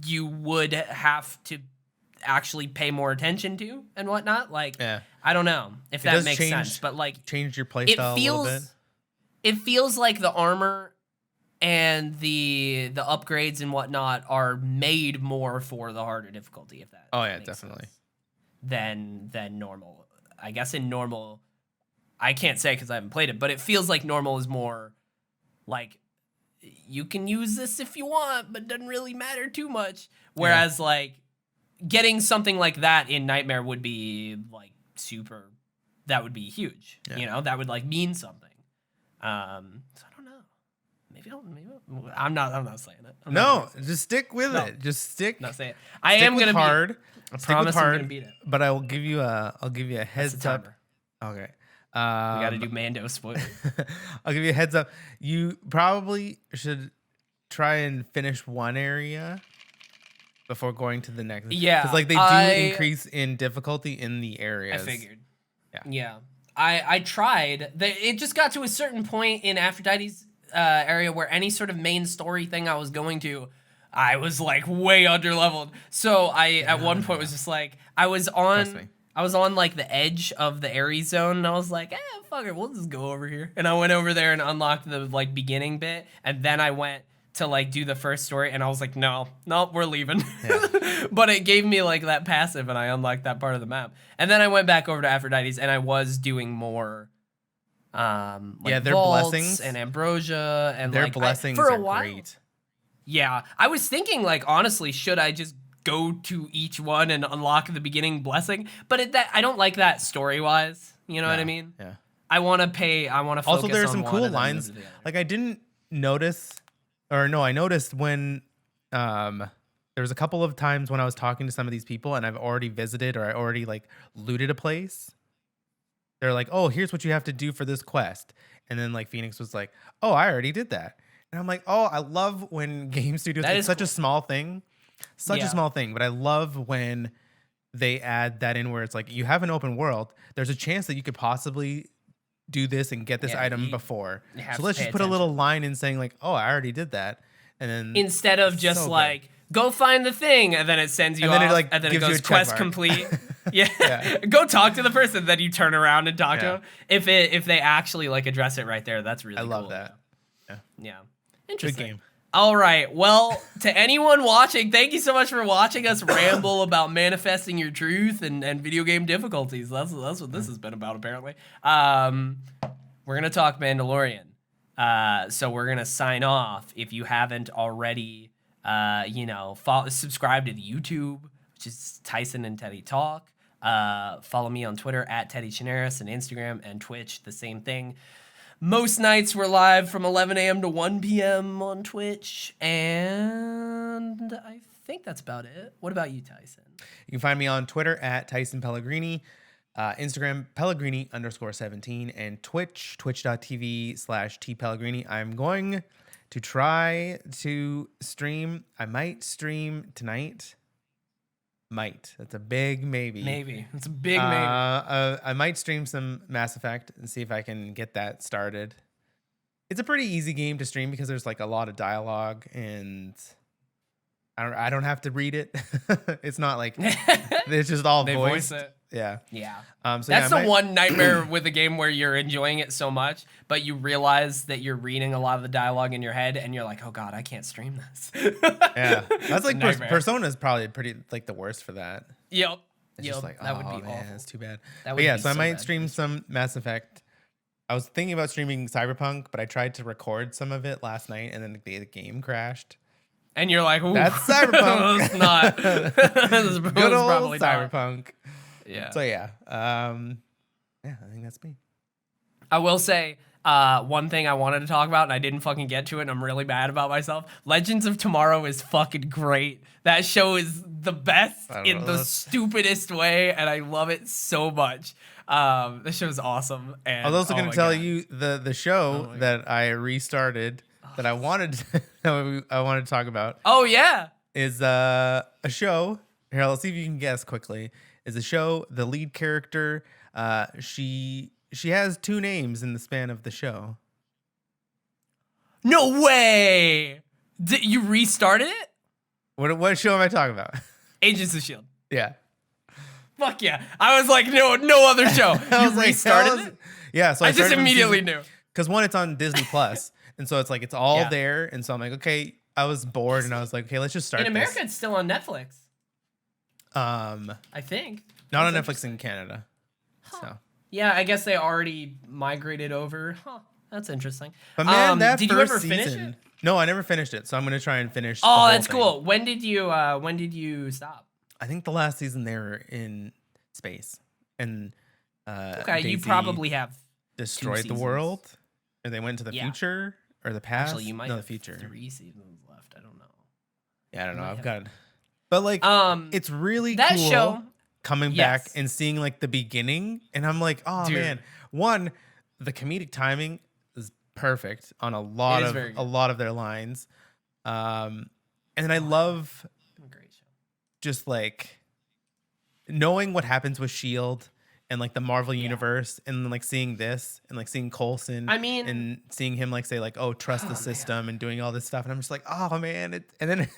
Speaker 1: you would have to actually pay more attention to and whatnot. Like, I don't know if that makes sense, but like
Speaker 2: change your playstyle a little bit.
Speaker 1: It feels like the armor and the upgrades and whatnot are made more for the harder difficulty. If that makes
Speaker 2: definitely
Speaker 1: sense, than normal. I guess in normal, I can't say because I haven't played it, but it feels like normal is more like you can use this if you want, but it doesn't really matter too much. Whereas like getting something like that in Nightmare would be like that would be huge. You know, that would like mean something. So I don't know. Maybe I'm not saying it.
Speaker 2: Just stick with it. Just stick.
Speaker 1: Not saying it. I am gonna
Speaker 2: hard.
Speaker 1: I promise I'm gonna beat it.
Speaker 2: But I'll give you a heads up. Okay.
Speaker 1: We got to do Mando spoilers.
Speaker 2: I'll give you a heads up. You probably should try and finish one area before going to the next.
Speaker 1: Yeah,
Speaker 2: because like they do increase in difficulty in the areas.
Speaker 1: I figured. Yeah. I tried. It just got to a certain point in Aphrodite's area where any sort of main story thing I was going to, I was like way under leveled. So at one point was just like I was on like the edge of the Ares zone, and I was like, fuck it, we'll just go over here. And I went over there and unlocked the like beginning bit, and then I went to like do the first story, and I was like, no, we're leaving. Yeah. But it gave me like that passive, and I unlocked that part of the map. And then I went back over to Aphrodite's, and I was doing more their blessings and ambrosia, and
Speaker 2: their
Speaker 1: like,
Speaker 2: blessings
Speaker 1: for a
Speaker 2: are
Speaker 1: while,
Speaker 2: great.
Speaker 1: Yeah, I was thinking like honestly, should I just go to each one and unlock the beginning blessing? But I don't like that story wise. You know what I mean?
Speaker 2: Yeah.
Speaker 1: I want to focus
Speaker 2: also, there's
Speaker 1: on
Speaker 2: some
Speaker 1: one
Speaker 2: cool
Speaker 1: and then
Speaker 2: lines.
Speaker 1: move to the other.
Speaker 2: Like I didn't notice, or no, I noticed when there was a couple of times when I was talking to some of these people and I've already visited or I already like looted a place. They're like, oh, here's what you have to do for this quest. And then like Phoenix was like, oh, I already did that. And I'm like, oh, I love when game studios, it's such a small thing. Such a small thing, but I love when they add that in where it's like you have an open world. There's a chance that you could possibly do this and get this item before. So let's just put a little line in saying like, oh, I already did that. And then
Speaker 1: instead of just like, go find the thing, and then it sends you off, and then it goes quest complete. Yeah. Go talk to the person, then you turn around and talk to them. If they actually like address it right there, that's really cool.
Speaker 2: I love that.
Speaker 1: Yeah. Interesting.
Speaker 2: Good game.
Speaker 1: All right. Well, to anyone watching, thank you so much for watching us ramble about manifesting your truth and video game difficulties. That's what this has been about, apparently. We're going to talk Mandalorian. So we're going to sign off. If you haven't already, subscribe to the YouTube, which is Tyson and Teddy Talk. Follow me on Twitter at Teddy Chinaris, and Instagram and Twitch, the same thing. Most nights we're live from 11 a.m. to 1 p.m. on Twitch, and I think that's about it. What about you, Tyson?
Speaker 2: You can find me on Twitter at Tyson Pellegrini, Instagram Pellegrini_17, and Twitch, twitch.tv/tpellegrini. I'm going to try to stream. I might stream tonight. That's a big maybe.
Speaker 1: It's a big maybe.
Speaker 2: I might stream some Mass Effect and see if I can get that started. It's a pretty easy game to stream because there's like a lot of dialogue and I don't have to read it. It's not like it's just all voiced.
Speaker 1: Voice it.
Speaker 2: Yeah.
Speaker 1: So that's the one nightmare with a game where you're enjoying it so much, but you realize that you're reading a lot of the dialogue in your head, and you're like, "Oh God, I can't stream this."
Speaker 2: Yeah, that's like Persona is probably pretty like the worst for that.
Speaker 1: Yep.
Speaker 2: It's just like, that would be awful. It's too bad. So I might stream some Mass Effect. I was thinking about streaming Cyberpunk, but I tried to record some of it last night, and then the game crashed.
Speaker 1: And you're like, ooh,
Speaker 2: that's Cyberpunk.
Speaker 1: it's not.
Speaker 2: Good old
Speaker 1: probably
Speaker 2: Cyberpunk.
Speaker 1: Not. Yeah.
Speaker 2: So yeah, I think that's me.
Speaker 1: I will say one thing I wanted to talk about, and I didn't fucking get to it, and I'm really mad about myself. Legends of Tomorrow is fucking great. That show is the best in the stupidest way, and I love it so much. This show is awesome. And
Speaker 2: I was also going to tell you the show that I restarted that I wanted to talk about.
Speaker 1: Oh yeah,
Speaker 2: is a show. Here, let's see if you can guess quickly. Is a show. The lead character, she has 2 names in the span of the show.
Speaker 1: No way! You restarted it?
Speaker 2: What show am I talking about?
Speaker 1: Agents of S.H.I.E.L.D.
Speaker 2: Yeah.
Speaker 1: Fuck yeah. I was like, no other show. You restarted it?
Speaker 2: Yeah, so
Speaker 1: I just immediately knew.
Speaker 2: Because one, it's on Disney Plus, and so it's like it's all there, and so I'm like, okay, I was bored, and I was like, okay, let's just start.
Speaker 1: In America, it's still on Netflix. I think.
Speaker 2: Not on Netflix in Canada.
Speaker 1: Huh.
Speaker 2: So.
Speaker 1: Yeah, I guess they already migrated over. Huh. That's interesting.
Speaker 2: But man, that
Speaker 1: did
Speaker 2: first
Speaker 1: you ever
Speaker 2: season,
Speaker 1: finish it?
Speaker 2: No, I never finished it, so I'm gonna try and finish.
Speaker 1: Oh, that's cool. When did you stop?
Speaker 2: I think the last season they were in space, and
Speaker 1: okay,
Speaker 2: Daisy
Speaker 1: you probably have
Speaker 2: destroyed the world, or they went to the future or the past.
Speaker 1: Actually, you might
Speaker 2: have
Speaker 1: the
Speaker 2: future.
Speaker 1: 3 seasons left. I don't know.
Speaker 2: Yeah, I don't know. I've got, but like, it's really
Speaker 1: that
Speaker 2: cool
Speaker 1: show
Speaker 2: coming back and seeing like the beginning, and I'm like, oh man, one, the comedic timing is perfect on a lot of their lines, and then I love just like knowing what happens with S.H.I.E.L.D. and like the Marvel universe, and then like seeing this and like seeing Coulson, and seeing him like say like, oh, trust the system, and doing all this stuff, and I'm just like, oh man, and then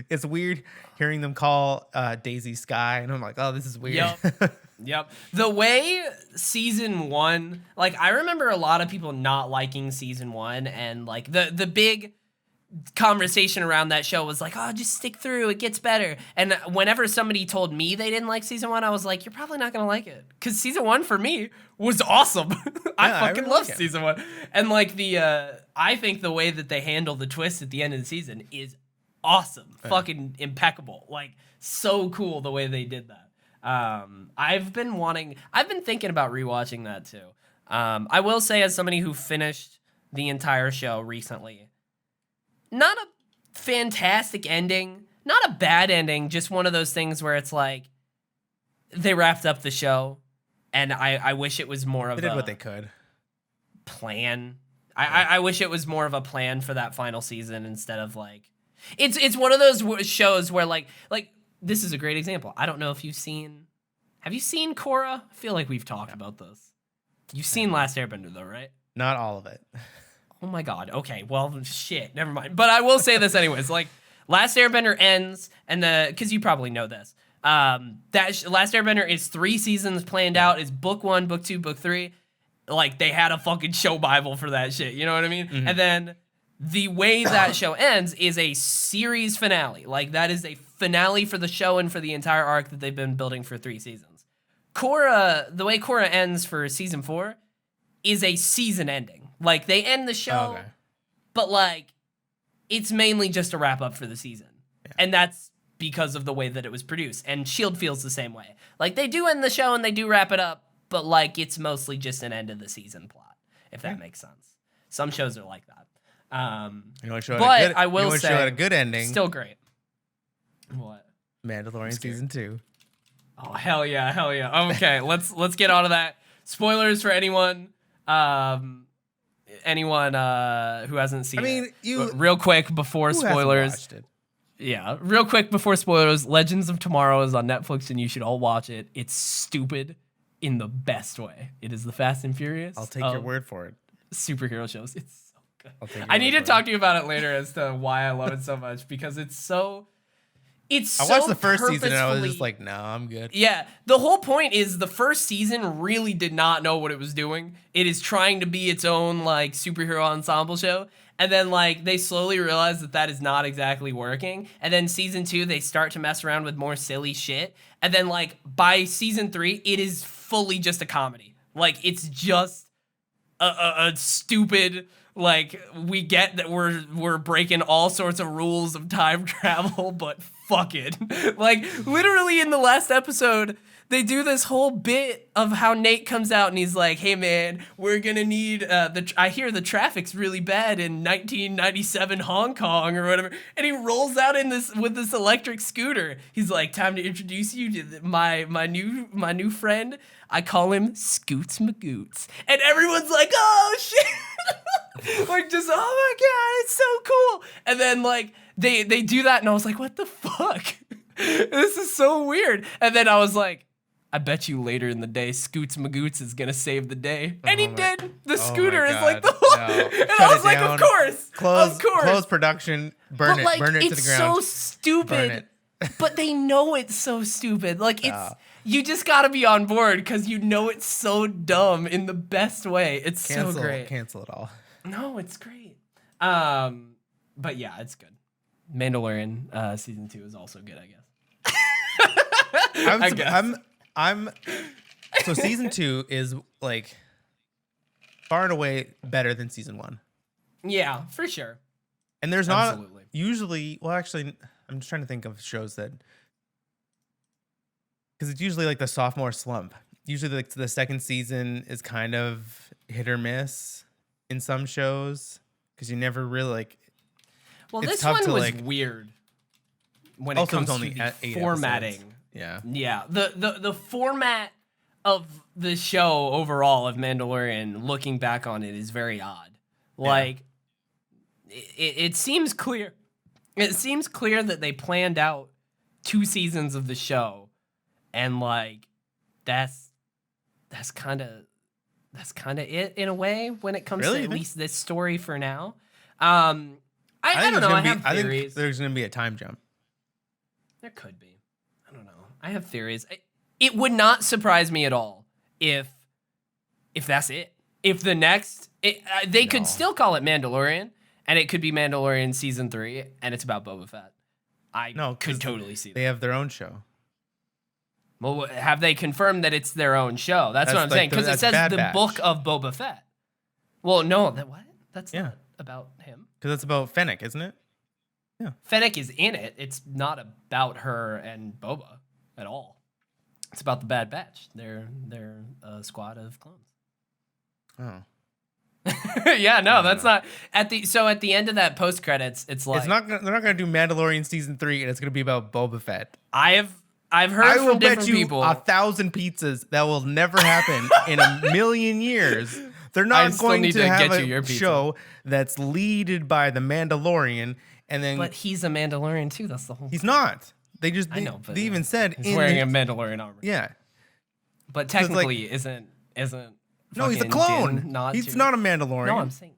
Speaker 2: it's weird hearing them call Daisy Sky, and I'm like, oh, this is weird.
Speaker 1: Yep. The way season 1, like I remember a lot of people not liking season 1, and like the big conversation around that show was like, oh, just stick through, it gets better. And whenever somebody told me they didn't like season 1, I was like, you're probably not gonna like it, because season 1 for me was awesome. I fucking love season 1, and like I think the way that they handle the twist at the end of the season is awesome. Fucking impeccable. Like so cool the way they did that. I've been thinking about rewatching that too. I will say, as somebody who finished the entire show recently, not a fantastic ending, not a bad ending, just one of those things where it's like they wrapped up the show, and I wish it was more of
Speaker 2: they did what they could
Speaker 1: plan. I wish it was more of a plan for that final season, instead of like it's one of those shows where like this is a great example. I don't know if have you seen Korra? I feel like we've talked about this. You've seen Last Airbender though, right?
Speaker 2: Not all of it.
Speaker 1: Oh my god. Okay, well, shit, never mind. But I will say this anyways. Like, Last Airbender ends, and because you probably know this, Last Airbender is 3 seasons planned out. It's book 1, book 2, book 3. Like, they had a fucking show Bible for that shit. You know what I mean? Mm-hmm. And then the way that show ends is a series finale. Like, that is a finale for the show and for the entire arc that they've been building for 3 seasons. Korra, the way Korra ends for season 4 is a season ending. Like, they end the show, but, like, it's mainly just a wrap-up for the season. Yeah. And that's because of the way that it was produced. And S.H.I.E.L.D. feels the same way. Like, they do end the show and they do wrap it up, but, like, it's mostly just an end-of-the-season plot, if that makes sense. Some shows are like that. I will say,
Speaker 2: had a good ending.
Speaker 1: Still great. What?
Speaker 2: Mandalorian season 2.
Speaker 1: Oh, hell yeah. Okay, let's get on to that. Spoilers for anyone who hasn't seen it. Real quick before spoilers. Yeah, real quick before spoilers, Legends of Tomorrow is on Netflix and you should all watch it. It's stupid in the best way. It is the Fast and Furious.
Speaker 2: I'll take your word for it.
Speaker 1: Superhero shows. It's so good. I need to talk to you about it later as to why I love it so much, because it's so I
Speaker 2: watched the first season and I was just like, no, I'm good.
Speaker 1: Yeah, the whole point is the first season really did not know what it was doing. It is trying to be its own like superhero ensemble show. And then like they slowly realize that is not exactly working. And then season 2, they start to mess around with more silly shit. And then like by season 3, it is fully just a comedy. Like it's just a stupid Like, we get that we're breaking all sorts of rules of time travel, but fuck it. Like, literally in the last episode, they do this whole bit of how Nate comes out and he's like, hey man, we're gonna need, I hear the traffic's really bad in 1997 Hong Kong or whatever. And he rolls out with this electric scooter. He's like, time to introduce you to my new friend. I call him Scoots Magoots. And everyone's like, oh shit. Like, just, oh my God, it's so cool. And then like, they do that and I was like, what the fuck? This is so weird. And then I was like, I bet you later in the day, Scoots Magoots is gonna save the day. And he did. The scooter is like the whole, no. And I was like, down. Of course.
Speaker 2: Close production, burn it to the ground.
Speaker 1: It's so stupid. But they know it's so stupid. Like, it's, you just gotta be on board because you know it's so dumb in the best way. It's so great.
Speaker 2: Cancel it all.
Speaker 1: No, it's great. But yeah, it's good. Mandalorian season 2 is also good, I guess.
Speaker 2: So season 2 is like far and away better than season 1.
Speaker 1: Yeah, for sure.
Speaker 2: And there's not usually, well, actually, I'm just trying to think of shows that, because it's usually like the sophomore slump. Usually like the second season is kind of hit or miss in some shows because you never really like.
Speaker 1: Well, this one was weird when it comes to the formatting.
Speaker 2: Episodes. Yeah.
Speaker 1: Yeah. The format of the show overall of Mandalorian, looking back on it, is very odd. Like, it seems clear. It seems clear that they planned out 2 seasons of the show, and like that's kind of it in a way when it comes to at least this story for now. I don't know. I have theories.
Speaker 2: I think there's going to be a time jump.
Speaker 1: There could be. I don't know. I have theories. It would not surprise me at all if that's it. If the next, they could still call it Mandalorian, and it could be Mandalorian season 3, and it's about Boba Fett. I could totally see that.
Speaker 2: They have their own show.
Speaker 1: Well, have they confirmed that it's their own show? That's what I'm saying, because it says the book of Boba Fett. Well, no, what? That's not about him.
Speaker 2: Because it's about Fennec, isn't it? Yeah.
Speaker 1: Fennec is in it. It's not about her and Boba at all. It's about the Bad Batch. They're a squad of clones.
Speaker 2: Oh.
Speaker 1: Yeah, no, that's not at the end of that post credits. It's like
Speaker 2: they're not gonna do Mandalorian season 3, and it's gonna be about Boba Fett.
Speaker 1: I've heard from different people.
Speaker 2: 1,000 pizzas that will never happen in a million years. They're not going to have a show that's leaded by the Mandalorian, and then.
Speaker 1: But he's a Mandalorian too. That's the whole.
Speaker 2: He's not. They even said
Speaker 1: he's wearing a Mandalorian armor.
Speaker 2: Yeah,
Speaker 1: but technically isn't.
Speaker 2: No, he's a clone. He's not a Mandalorian.
Speaker 1: No, I'm saying.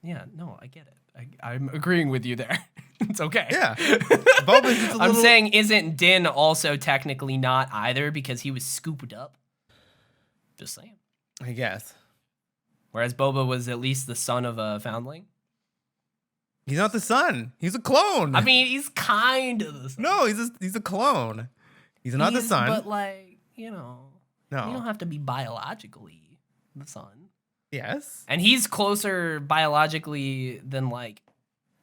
Speaker 1: Yeah, no, I get it. I'm agreeing with you there. It's okay.
Speaker 2: Yeah. Boba's just
Speaker 1: I'm saying, isn't Din also technically not either because he was scooped up? Just saying.
Speaker 2: I guess.
Speaker 1: Whereas Boba was at least the son of a foundling.
Speaker 2: He's not the son. He's a clone.
Speaker 1: I mean, he's kind of the son.
Speaker 2: No, he's a clone. He's not the son.
Speaker 1: But like, no. You don't have to be biologically the son.
Speaker 2: Yes.
Speaker 1: And he's closer biologically than like,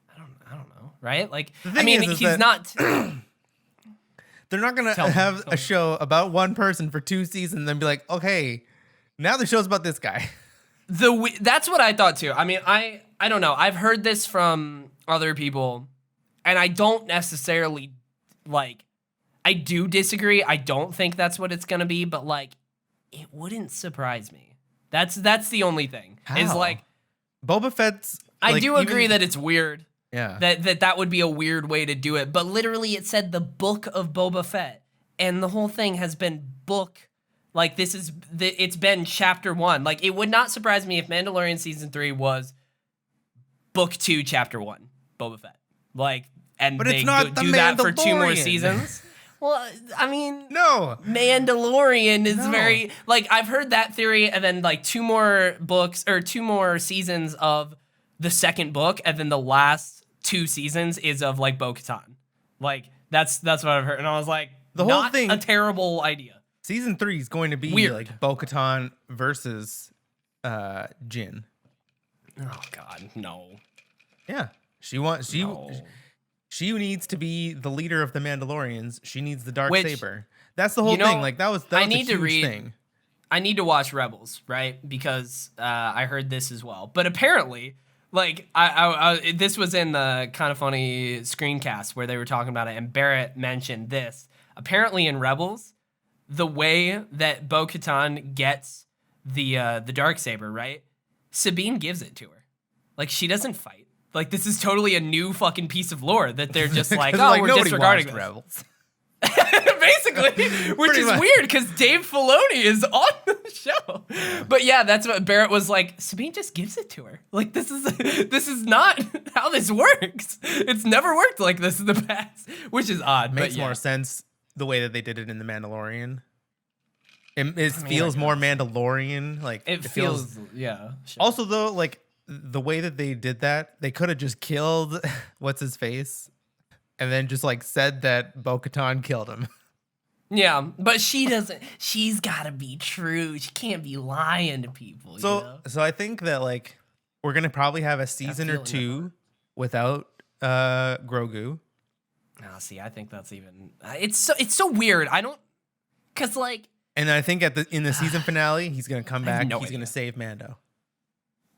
Speaker 1: I don't know, right? Like, I mean, he's not.
Speaker 2: They're not gonna have a show about one person for 2 seasons and then be like, okay, now the show's about this guy.
Speaker 1: That's what I thought too. I mean, I don't know. I've heard this from other people, and I don't necessarily like. I do disagree. I don't think that's what it's gonna be, but like, it wouldn't surprise me. That's the only thing.
Speaker 2: How?
Speaker 1: Is like,
Speaker 2: Boba Fett's.
Speaker 1: I do agree that it's weird.
Speaker 2: Yeah.
Speaker 1: That would be a weird way to do it, but literally it said the book of Boba Fett, and the whole thing has been book. Like, it's been chapter 1. Like, it would not surprise me if Mandalorian season 3 was book 2, chapter 1, Boba Fett. Like, and
Speaker 2: but
Speaker 1: they do that for 2 more seasons. Well, I mean,
Speaker 2: no.
Speaker 1: Mandalorian is very, like, I've heard that theory, and then like 2 more books or 2 more seasons of the second book, and then the last 2 seasons is of like Bo-Katan. Like, that's what I've heard, and I was like, the whole thing, a terrible idea.
Speaker 2: Season 3 is going to be weird. Like Bo-Katan versus Jin.
Speaker 1: Oh God, no.
Speaker 2: Yeah, she needs to be the leader of the Mandalorians. She needs the dark saber. That's the whole thing. Like that was a huge thing.
Speaker 1: I need to watch Rebels, right? Because I heard this as well. But apparently, like this was in the Kind of Funny screencast where they were talking about it, and Barrett mentioned this. Apparently, in Rebels, the way that Bo-Katan gets the Darksaber, right? Sabine gives it to her. Like, she doesn't fight. Like, this is totally a new fucking piece of lore that they're just like, oh, we're disregarding this.
Speaker 2: Rebels.
Speaker 1: Basically, which is weird because Dave Filoni is on the show. But yeah, that's what Barrett was like. Sabine just gives it to her. Like, this is not how this works. It's never worked like this in the past, which is odd.
Speaker 2: Makes more sense the way that they did it in the Mandalorian. It feels more Mandalorian. Like
Speaker 1: it feels yeah.
Speaker 2: Sure. Also, though, like the way that they did that, they could have just killed what's his face, and then just like said that Bo-Katan killed him.
Speaker 1: Yeah, but she doesn't. She's gotta be true. She can't be lying to people.
Speaker 2: So I think that like we're gonna probably have a season or two without Grogu.
Speaker 1: Oh, see, I think that's even. It's so weird. I don't, cause like.
Speaker 2: And I think in the season finale, he's gonna come back. He's gonna save Mando.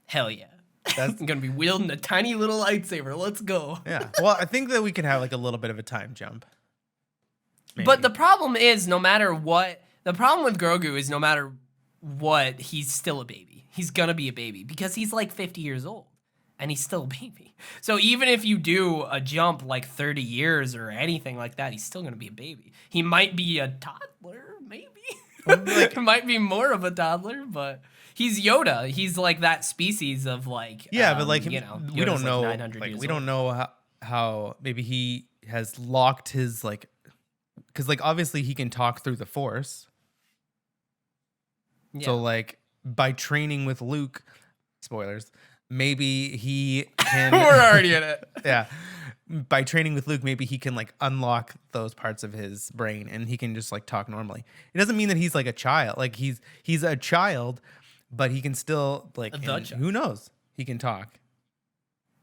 Speaker 1: Hell yeah. That's gonna be wielding a tiny little lightsaber. Let's go.
Speaker 2: Yeah. Well, I think that we could have like a little bit of a time jump. Maybe.
Speaker 1: But the problem is, no matter what, the problem with Grogu is no matter what, he's still a baby. He's gonna be a baby because he's like 50 years old and he's still a baby. So even if you do a jump like 30 years or anything like that, he's still gonna be a baby. He might be a toddler, maybe. Like, it might be more of a toddler, but he's Yoda. He's like that species of like
Speaker 2: but like
Speaker 1: you know,
Speaker 2: we don't know
Speaker 1: like
Speaker 2: we don't know how maybe he has locked his like, because like obviously he can talk through the Force. Yeah. So like by training with Luke, spoilers, maybe he can.
Speaker 1: We're already in it.
Speaker 2: Yeah. By training with Luke, maybe he can like unlock those parts of his brain and he can just like talk normally. It doesn't mean that he's like a child. Like he's a child, but he can still like, who knows? He can talk.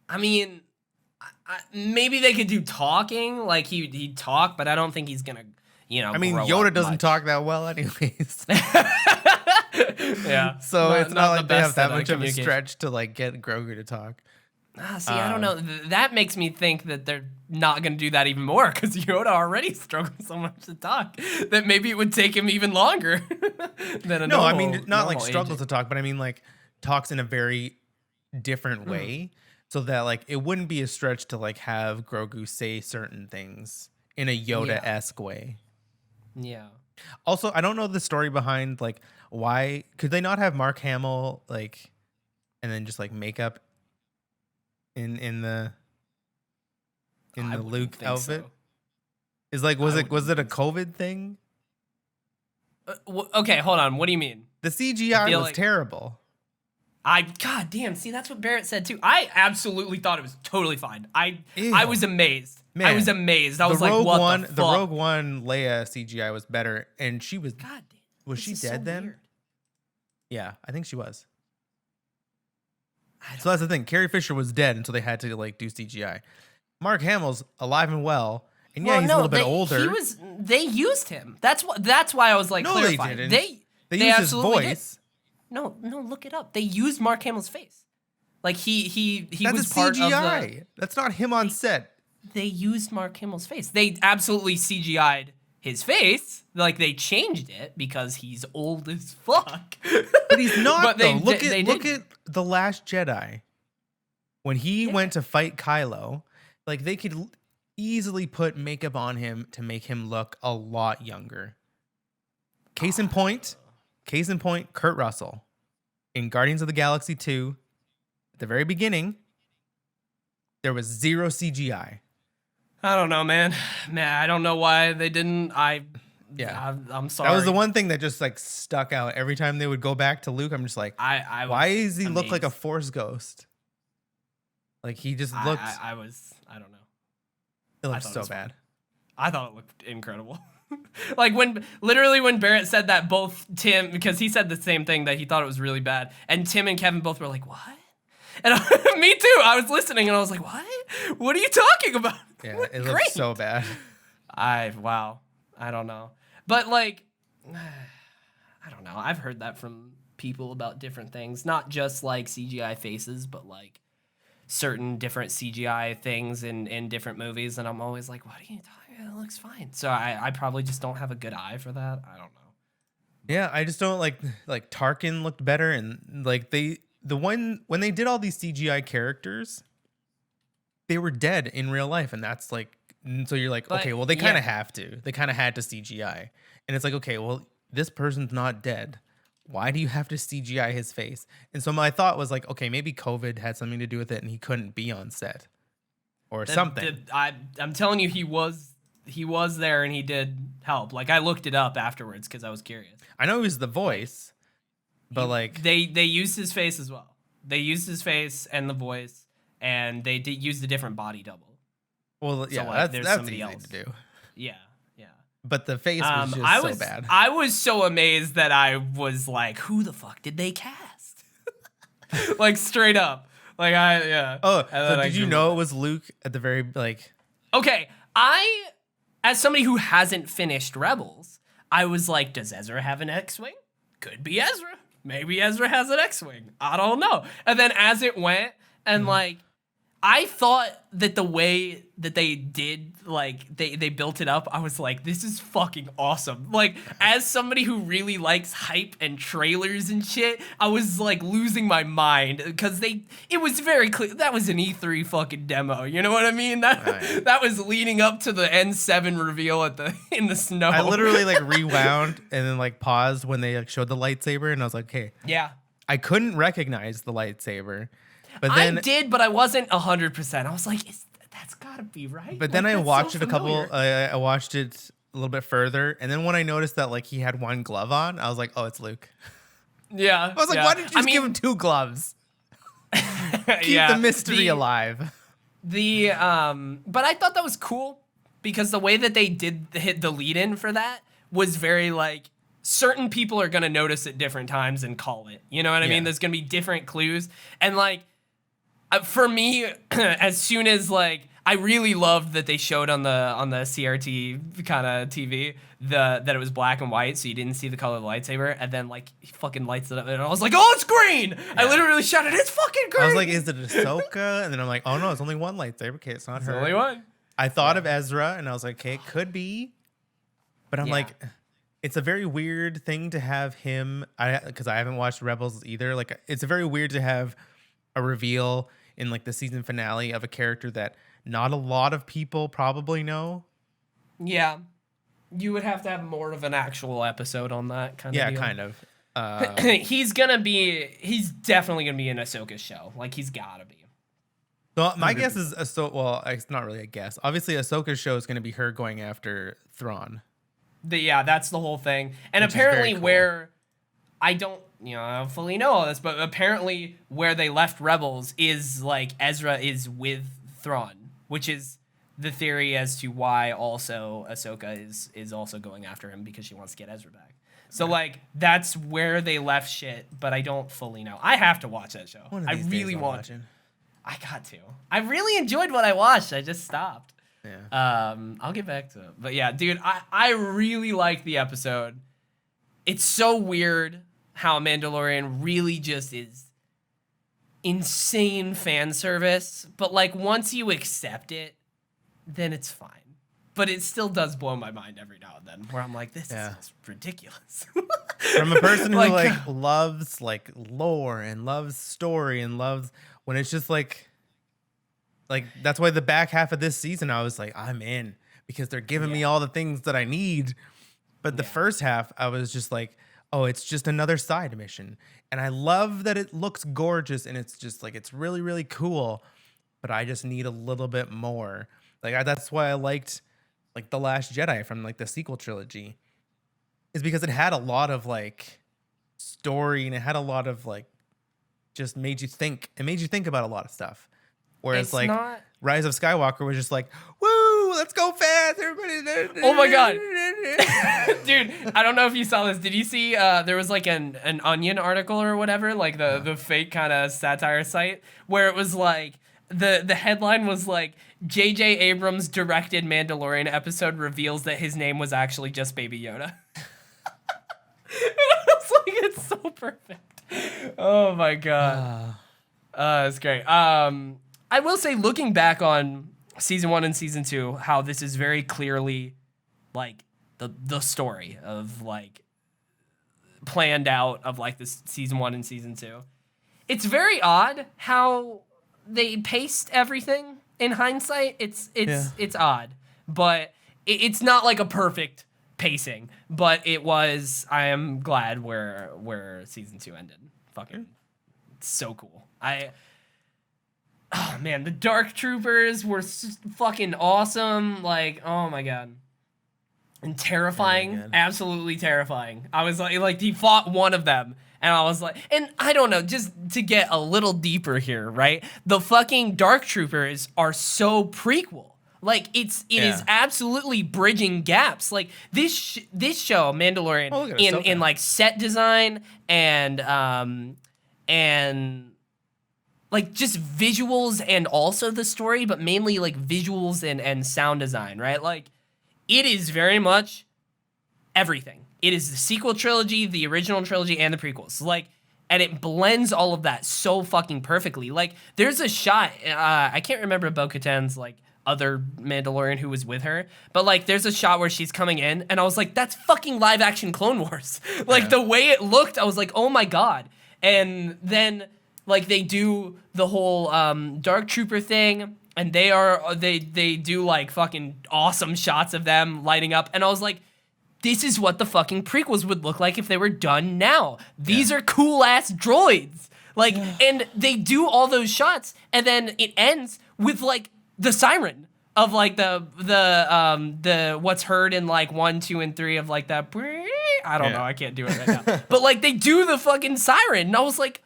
Speaker 1: I mean, maybe they could do talking, like he'd talk, but I don't think he's gonna, you know.
Speaker 2: I mean, Yoda doesn't talk that well, anyways.
Speaker 1: Yeah.
Speaker 2: So it's not like they have that much of a stretch to like get Grogu to talk.
Speaker 1: See, I don't know. That makes me think that they're not going to do that even more because Yoda already struggles so much to talk that maybe it would take him even longer than a normal,
Speaker 2: I mean, not like struggles
Speaker 1: agent.
Speaker 2: to talk, but I mean like talks in a very different way so that like it wouldn't be a stretch to like have Grogu say certain things in a Yoda-esque way.
Speaker 1: Yeah.
Speaker 2: Also, I don't know the story behind like why could they not have Mark Hamill like and then just like makeup in the Luke outfit?
Speaker 1: So.
Speaker 2: Is like was it a COVID thing?
Speaker 1: Okay, hold on. What do you mean?
Speaker 2: The CGI was terrible.
Speaker 1: God damn. See, that's what Barrett said too. I absolutely thought it was totally fine. I was amazed. Man, I was amazed. I was like, what the fuck?
Speaker 2: The Rogue One Leia CGI was better, and she was.
Speaker 1: God damn.
Speaker 2: Was she dead then?
Speaker 1: Weird.
Speaker 2: Yeah, I think she was. So that's the thing. Carrie Fisher was dead, and so they had to like do CGI. Mark Hamill's alive and well, and he's a little bit older.
Speaker 1: They used him. That's why I was like,
Speaker 2: no,
Speaker 1: clarifying.
Speaker 2: They didn't. They used his voice.
Speaker 1: Did. No, look it up. They used Mark Hamill's face. Like he
Speaker 2: that's
Speaker 1: was
Speaker 2: a
Speaker 1: part
Speaker 2: CGI.
Speaker 1: of the.
Speaker 2: That's not him on set.
Speaker 1: They used Mark Hamill's face. They absolutely CGI'd his face. Like they changed it because he's old as fuck.
Speaker 2: But he's not. But look at The Last Jedi. When he went to fight Kylo, like they could easily put makeup on him to make him look a lot younger. Case in point, Kurt Russell in Guardians of the Galaxy 2, at the very beginning, there was zero CGI.
Speaker 1: I don't know, man. I don't know why they didn't. I'm sorry.
Speaker 2: That was the one thing that just like stuck out. Every time they would go back to Luke, I'm just like, why does he look like a Force ghost? Like he just looked.
Speaker 1: I don't know.
Speaker 2: It looked so bad.
Speaker 1: I thought it looked incredible. Like when Barrett said that, both Tim, because he said the same thing, that he thought it was really bad, and Tim and Kevin both were like, what? And me too. I was listening and I was like, what? What are you talking about?
Speaker 2: Yeah, it looks so bad.
Speaker 1: Wow. I don't know. But like, I don't know. I've heard that from people about different things, not just like CGI faces, but like certain different CGI things in different movies. And I'm always like, what are you talking about? It looks fine. So I probably just don't have a good eye for that. I don't know.
Speaker 2: Yeah, I just don't like Tarkin looked better, and like when they did all these CGI characters, they were dead in real life, and that's like, and so you're like, but, okay, well they kind of have to. They kind of had to CGI, and it's like, okay, well this person's not dead. Why do you have to CGI his face? And so my thought was like, okay, maybe COVID had something to do with it, and he couldn't be on set or something.
Speaker 1: I'm telling you, he was there and he did help. Like I looked it up afterwards because I was curious.
Speaker 2: I know he was the voice, but like
Speaker 1: they used his face as well. They used his face and the voice, and they did use a different body double.
Speaker 2: Well, yeah,
Speaker 1: so, like,
Speaker 2: that's easy to do.
Speaker 1: Yeah.
Speaker 2: But the face was just so bad.
Speaker 1: I was so amazed that I was like, who the fuck did they cast? Like straight up. Like
Speaker 2: Oh, so did you know it was Luke at the very like?
Speaker 1: Okay, as somebody who hasn't finished Rebels, I was like, does Ezra have an X-Wing? Could be Ezra. Maybe Ezra has an X-Wing. I don't know. And then as it went, and like, I thought that the way that they did, like, they built it up, I was like, this is fucking awesome. Like, as somebody who really likes hype and trailers and shit, I was, like, losing my mind. Because it was very clear, that was an E3 fucking demo, you know what I mean? That was leading up to the N7 reveal in the snow.
Speaker 2: I literally, like, rewound and then, like, paused when they like, showed the lightsaber, and I was like, okay.
Speaker 1: Yeah.
Speaker 2: I couldn't recognize the lightsaber. But then,
Speaker 1: I did, but I wasn't 100%. I was like, that's gotta be right.
Speaker 2: But then I watched
Speaker 1: so
Speaker 2: it I watched it a little bit further, and then when I noticed that like he had one glove on, I was like, oh, it's Luke.
Speaker 1: Yeah.
Speaker 2: I was like, why didn't you just give him two gloves? Keep the mystery alive.
Speaker 1: But I thought that was cool because the way that they did hit the lead in for that was very like, certain people are gonna notice at different times and call it. You know what I mean? There's gonna be different clues, and like. For me, as soon as like I really loved that they showed on the CRT kind of TV that it was black and white, so you didn't see the color of the lightsaber, and then like he fucking lights it up, and I was like, oh, it's green! Yeah. I literally shouted, it's fucking green!
Speaker 2: I was like, is it Ahsoka? And then I'm like, oh no, it's only one lightsaber. Okay, it's not her.
Speaker 1: Only one.
Speaker 2: I thought of Ezra, and I was like, okay, it could be, but I'm like. It's a very weird thing to have him, because I haven't watched Rebels either. Like, it's very weird to have a reveal in like the season finale of a character that not a lot of people probably know.
Speaker 1: Yeah, you would have to have more of an actual episode on that kind of.
Speaker 2: Yeah,
Speaker 1: deal.
Speaker 2: kind of.
Speaker 1: He's definitely gonna be in Ahsoka's show. Like he's gotta be.
Speaker 2: So my guess is well, it's not really a guess. Obviously, Ahsoka's show is gonna be her going after Thrawn.
Speaker 1: That's the whole thing. And which apparently cool. Where I don't fully know all this, but apparently where they left Rebels is like Ezra is with Thrawn, which is the theory as to why also Ahsoka is also going after him because she wants to get Ezra back. So like that's where they left shit, but I don't fully know. I have to watch that show. I really want to. I got to. I really enjoyed what I watched. I just stopped.
Speaker 2: Yeah.
Speaker 1: I'll get back to it. But yeah, dude, I really liked the episode. It's so weird how Mandalorian really just is insane fan service, but like once you accept it, then it's fine. But it still does blow my mind every now and then, where I'm like, this is ridiculous.
Speaker 2: From a person who like loves like lore and loves story and loves when it's just like that's why the back half of this season I was like, I'm in because they're giving me all the things that I need. But the first half I was just like, oh, it's just another side mission. And I love that it looks gorgeous and it's just like, it's really, really cool. But I just need a little bit more. Like that's why I liked like The Last Jedi from like the sequel trilogy, is because it had a lot of like story and it had a lot of like just made you think. It made you think about a lot of stuff. Whereas Rise of Skywalker was just like, woo, let's go fast, everybody.
Speaker 1: Oh my god. Dude, I don't know if you saw this. Did you see there was like an Onion article or whatever, like the fake kind of satire site, where it was like the headline was like, J.J. Abrams directed Mandalorian episode reveals that his name was actually just Baby Yoda. It's like, it's so perfect. Oh my god. It's great. I will say, looking back on season 1 and season 2, how this is very clearly like the story of like planned out of like this season 1 and season 2. It's very odd how they paced everything in hindsight. It's odd, but it's not like a perfect pacing, but it was. I am glad where season 2 ended. Fucking so cool. Oh man, the Dark Troopers were fucking awesome. Like, oh my god. And terrifying, absolutely terrifying. I was like he fought one of them, and I was like, and I don't know, just to get a little deeper here, right? The fucking Dark Troopers are so prequel. Like it is absolutely bridging gaps. Like this show, Mandalorian, in like set design and like just visuals and also the story, but mainly like visuals and sound design, right? Like it is very much everything. It is the sequel trilogy, the original trilogy, and the prequels. Like, and it blends all of that so fucking perfectly. Like there's a shot, I can't remember Bo-Katan's like other Mandalorian who was with her, but like there's a shot where she's coming in, and I was like, that's fucking live action Clone Wars. Like the way it looked, I was like, oh my god. And then like they do the whole Dark Trooper thing, and they do like fucking awesome shots of them lighting up, and I was like, this is what the fucking prequels would look like if they were done now. These are cool ass droids. Like, and they do all those shots, and then it ends with like the siren of like the what's heard in like 1, 2, and 3 of like that. I don't know, I can't do it right now. But like they do the fucking siren, and I was like,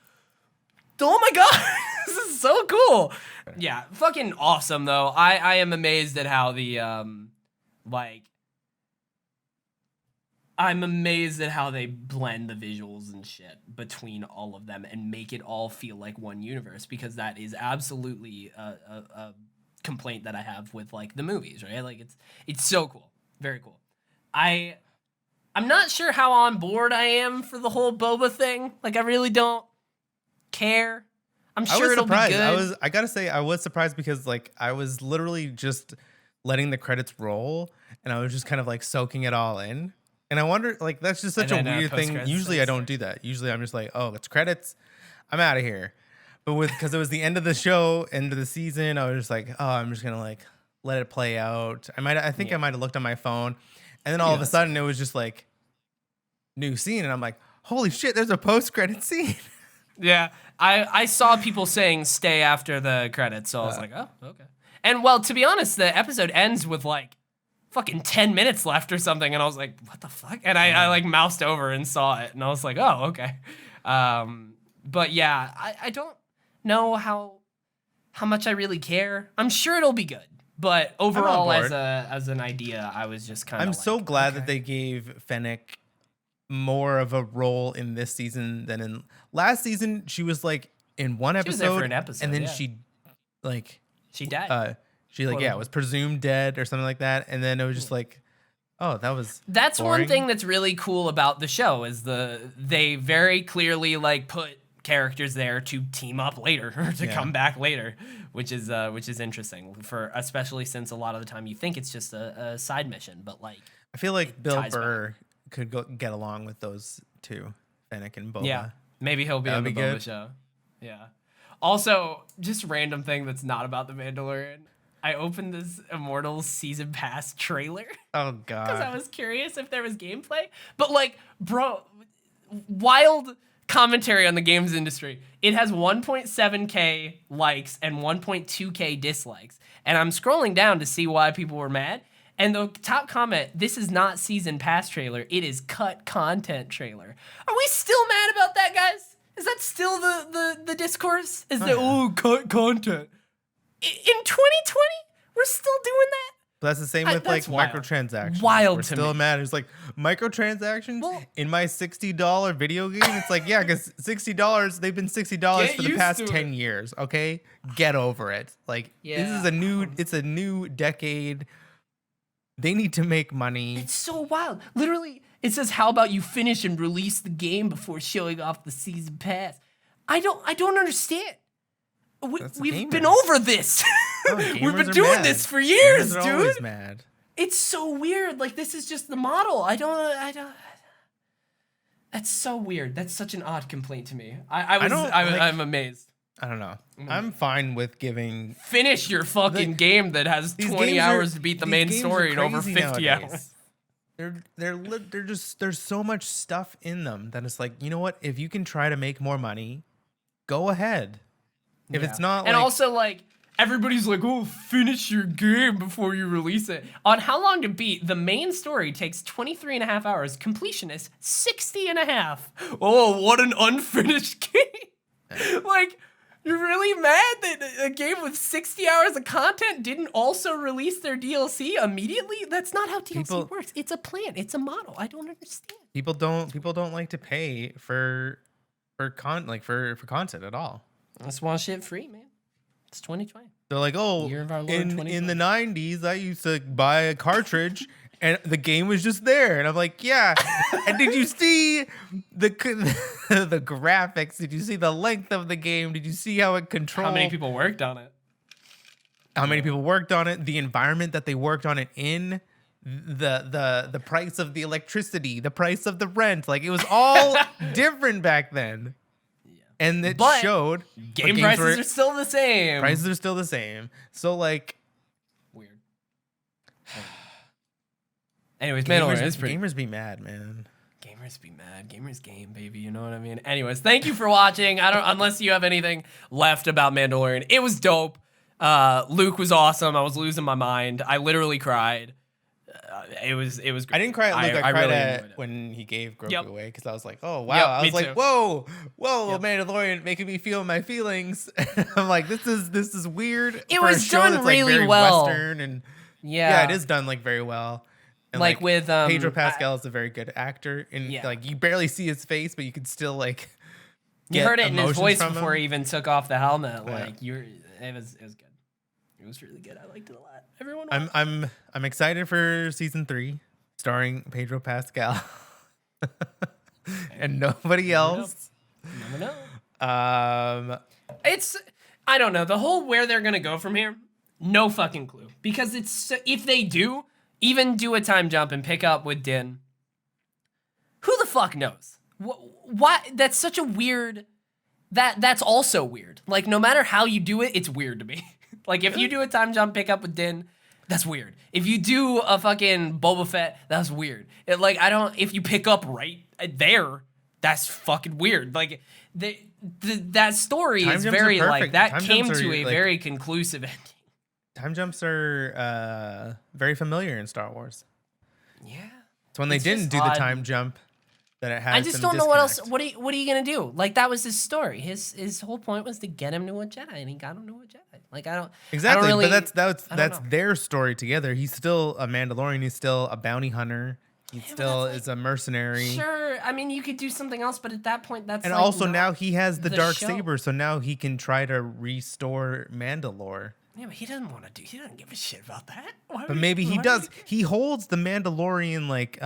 Speaker 1: oh my god, this is so cool. Yeah, fucking awesome though. I am amazed at how the I'm amazed at how they blend the visuals and shit between all of them and make it all feel like one universe, because that is absolutely a complaint that I have with like the movies, right? Like it's so cool. Very cool. I'm not sure how on board I am for the whole Boba thing. Like I really don't care. I'm sure it'll be good.
Speaker 2: I gotta say, I was surprised because like I was literally just letting the credits roll, and I was just kind of like soaking it all in. And I wonder, like, that's just such a weird thing. Usually I don't do that. Usually I'm just like, oh, it's credits, I'm out of here. But because it was the end of the show, end of the season, I was just like, oh, I'm just gonna like let it play out. I think I might have looked on my phone, and then all of a sudden it was just like new scene, and I'm like, holy shit, there's a post-credit scene.
Speaker 1: Yeah, I saw people saying stay after the credits, so I was like, oh, okay. And well, to be honest, the episode ends with like fucking 10 minutes left or something, and I was like, what the fuck? And I like moused over and saw it, and I was like, oh, okay. But yeah, I don't know how much I really care. I'm sure it'll be good, but overall as an idea, I was just kind of
Speaker 2: I'm so glad that they gave Fennec more of a role in this season than in last season. She was like in one episode,
Speaker 1: she was there for an episode,
Speaker 2: and then
Speaker 1: she died.
Speaker 2: She was presumed dead or something like that, and then it was just like, oh, that's
Speaker 1: boring. One thing that's really cool about the show is they very clearly like put characters there to team up later or to come back later, which is interesting, for especially since a lot of the time you think it's just a side mission, but like
Speaker 2: I feel like Bill Burr could get along with those two, Fennec and Boba.
Speaker 1: Yeah, maybe he'll be on the Boba show. Yeah. Also, just random thing that's not about the Mandalorian. I opened this Immortals Season Pass trailer.
Speaker 2: Oh, God.
Speaker 1: Because I was curious if there was gameplay. But, like, bro, wild commentary on the games industry. It has 1.7K likes and 1.2K dislikes. And I'm scrolling down to see why people were mad. And the top comment, this is not Season Pass trailer. It is cut content trailer. Are we still mad about that, guys? Is that still the discourse? Is cut content? In 2020, we're still doing that?
Speaker 2: But that's the same with like
Speaker 1: wild.
Speaker 2: microtransactions.
Speaker 1: Wild
Speaker 2: We're
Speaker 1: to
Speaker 2: still
Speaker 1: me.
Speaker 2: mad. It's like microtransactions in my $60 video game. It's like, yeah, because $60, they've been $60 for the past 10 years. Okay, get over it. Like this is it's a new decade. They need to make money.
Speaker 1: It's so wild. Literally, it says, "How about you finish and release the game before showing off the season pass?" I don't understand. We've been over this. We've been doing this for years, dude.
Speaker 2: Always mad.
Speaker 1: It's so weird. Like this is just the model. I don't. That's so weird. That's such an odd complaint to me. I'm amazed.
Speaker 2: I don't know. I'm fine with giving.
Speaker 1: Finish your fucking game that has 20 hours to beat the main story in over 50 hours.
Speaker 2: There's so much stuff in them that it's like, you know what? If you can try to make more money, go ahead. If it's not,
Speaker 1: and also like everybody's like, oh, finish your game before you release it. On How Long to Beat, the main story takes 23 and a half hours. Completion is 60 and a half. Oh, what an unfinished game. Like, you're really mad that a game with 60 hours of content didn't also release their DLC immediately? That's not how DLC works. It's a plan. It's a model. I don't understand.
Speaker 2: People don't like to pay for content at all.
Speaker 1: I just want shit free, man. It's 2020.
Speaker 2: They're like, oh, in the 90s, I used to buy a cartridge and the game was just there. And I'm like, yeah. And did you see the graphics? Did you see the length of the game? Did you see how it controlled?
Speaker 1: How many people worked on it?
Speaker 2: The environment that they worked on it in, the price of the electricity, the price of the rent. Like, it was all different back then. And it showed
Speaker 1: game prices are still the same.
Speaker 2: Prices are still the same. So like
Speaker 1: weird. Anyways,
Speaker 2: gamers be mad, man.
Speaker 1: Gamers be mad. Gamers game, baby. You know what I mean? Anyways, thank you for watching. Unless you have anything left about Mandalorian. It was dope. Luke was awesome. I was losing my mind. I literally cried. It was great.
Speaker 2: I didn't cry at Luke. I cried when he gave Grogu away because I was like, oh wow. I was like, whoa, Mandalorian making me feel my feelings. I'm like, this is weird.
Speaker 1: It was done really well.
Speaker 2: Western and yeah, it is done like very well. And
Speaker 1: like with
Speaker 2: Pedro Pascal is a very good actor, and like you barely see his face, but you can still like
Speaker 1: you heard it in his voice before he even took off the helmet. Like it was good. It was really good. I liked it a lot. Everyone,
Speaker 2: I'm excited for season 3, starring Pedro Pascal and nobody else.
Speaker 1: Never know. I don't know the whole where they're gonna go from here. No fucking clue. Because if they do even do a time jump and pick up with Din, who the fuck knows? Why? That's such a weird. That's also weird. Like no matter how you do it, it's weird to me. Like, if you do a time jump pickup with Din, that's weird. If you do a fucking Boba Fett, that's weird. If you pick up right there, that's fucking weird. Like, that story is very, like, that came to a very conclusive ending.
Speaker 2: Time jumps are very familiar in Star Wars.
Speaker 1: Yeah.
Speaker 2: It's when they didn't do the time jump that it has.
Speaker 1: I just don't know what else. What are you gonna do? Like that was his story. His whole point was to get him to a Jedi, and he got him to a Jedi. Like I don't
Speaker 2: exactly,
Speaker 1: I don't really,
Speaker 2: but that's their story together. He's still a Mandalorian. He's still a bounty hunter. He still is a mercenary.
Speaker 1: Sure, I mean you could do something else, but at that point that's
Speaker 2: and
Speaker 1: like
Speaker 2: also now he has the dark saber, so now he can try to restore Mandalore.
Speaker 1: Yeah, but he doesn't want to do. He doesn't give a shit about that.
Speaker 2: But maybe he does. He holds the Mandalorian like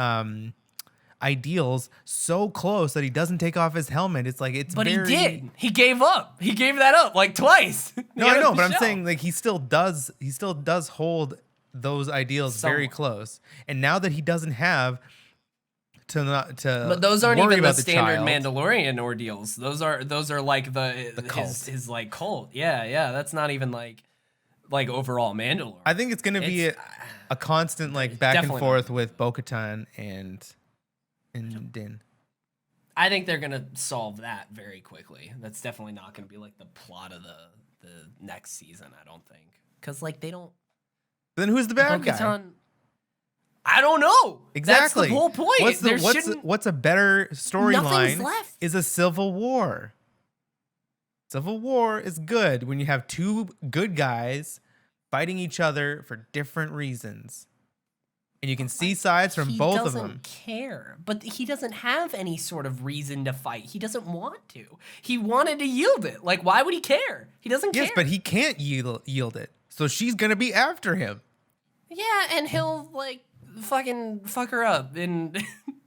Speaker 2: ideals so close that he doesn't take off his helmet. It's like it's.
Speaker 1: But he did. He gave up. He gave that up like twice.
Speaker 2: No, I know, but I'm saying like he still does. He still does hold those ideals very close. And now that he doesn't have to
Speaker 1: but those aren't even the standard Mandalorian ordeals. Those are like the cult. His like cult. Yeah. That's not even like overall Mandalore.
Speaker 2: I think it's gonna be a constant like back and forth with Bo-Katan and Din.
Speaker 1: I think they're gonna solve that very quickly. That's definitely not gonna be like the plot of the next season. I don't think because like they don't.
Speaker 2: Then who's the bad guy?
Speaker 1: I don't know.
Speaker 2: Exactly.
Speaker 1: That's the whole point.
Speaker 2: What's a better storyline? Is a civil war. Civil war is good when you have two good guys fighting each other for different reasons. And you can see sides from both of them.
Speaker 1: He doesn't care, but he doesn't have any sort of reason to fight. He doesn't want to. He wanted to yield it. Like, why would he care? He doesn't care.
Speaker 2: Yes, but he can't yield it. So she's going to be after him.
Speaker 1: Yeah, and he'll, like, fucking fuck her up in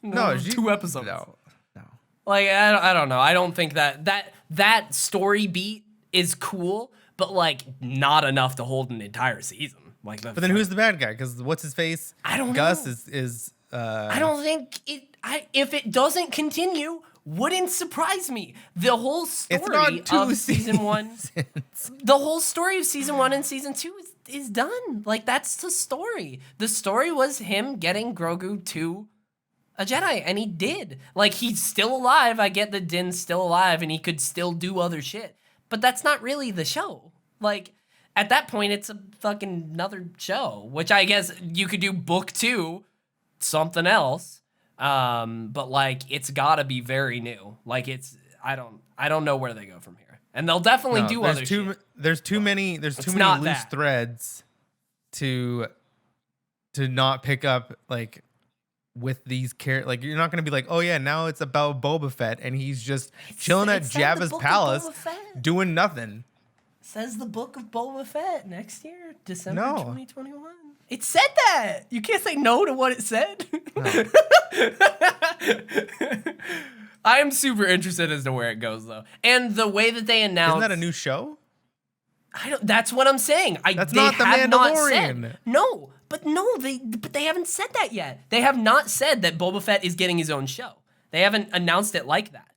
Speaker 1: 2 episodes.
Speaker 2: No.
Speaker 1: Like, I don't know. I don't think that story beat is cool, but, like, not enough to hold an entire season. Like,
Speaker 2: but then who's the bad guy? Because what's his face?
Speaker 1: I don't know.
Speaker 2: Gus is.
Speaker 1: I don't think it. If it doesn't continue, wouldn't surprise me. The whole story of season 1, the whole story of season 1 and season 2 is done. Like, that's the story. The story was him getting Grogu to a Jedi, and he did. Like, he's still alive. I get that Din's still alive, and he could still do other shit. But that's not really the show. Like, at that point, it's a fucking another show, which I guess you could do book 2, something else. But like, it's gotta be very new. Like, I don't know where they go from here. And they'll definitely do other shit.
Speaker 2: There's too many loose threads to not pick up, like, with these characters. Like, you're not gonna be like, oh yeah, now it's about Boba Fett and he's just chilling at Jabba's palace doing nothing.
Speaker 1: Says the book of Boba Fett next year, December 2021. It said that. You can't say no to what it said. No. I am super interested as to where it goes, though, and the way that they announced.
Speaker 2: Isn't that a new show?
Speaker 1: That's what I'm saying.
Speaker 2: That's not the Mandalorian.
Speaker 1: But they haven't said that yet. They have not said that Boba Fett is getting his own show. They haven't announced it like that.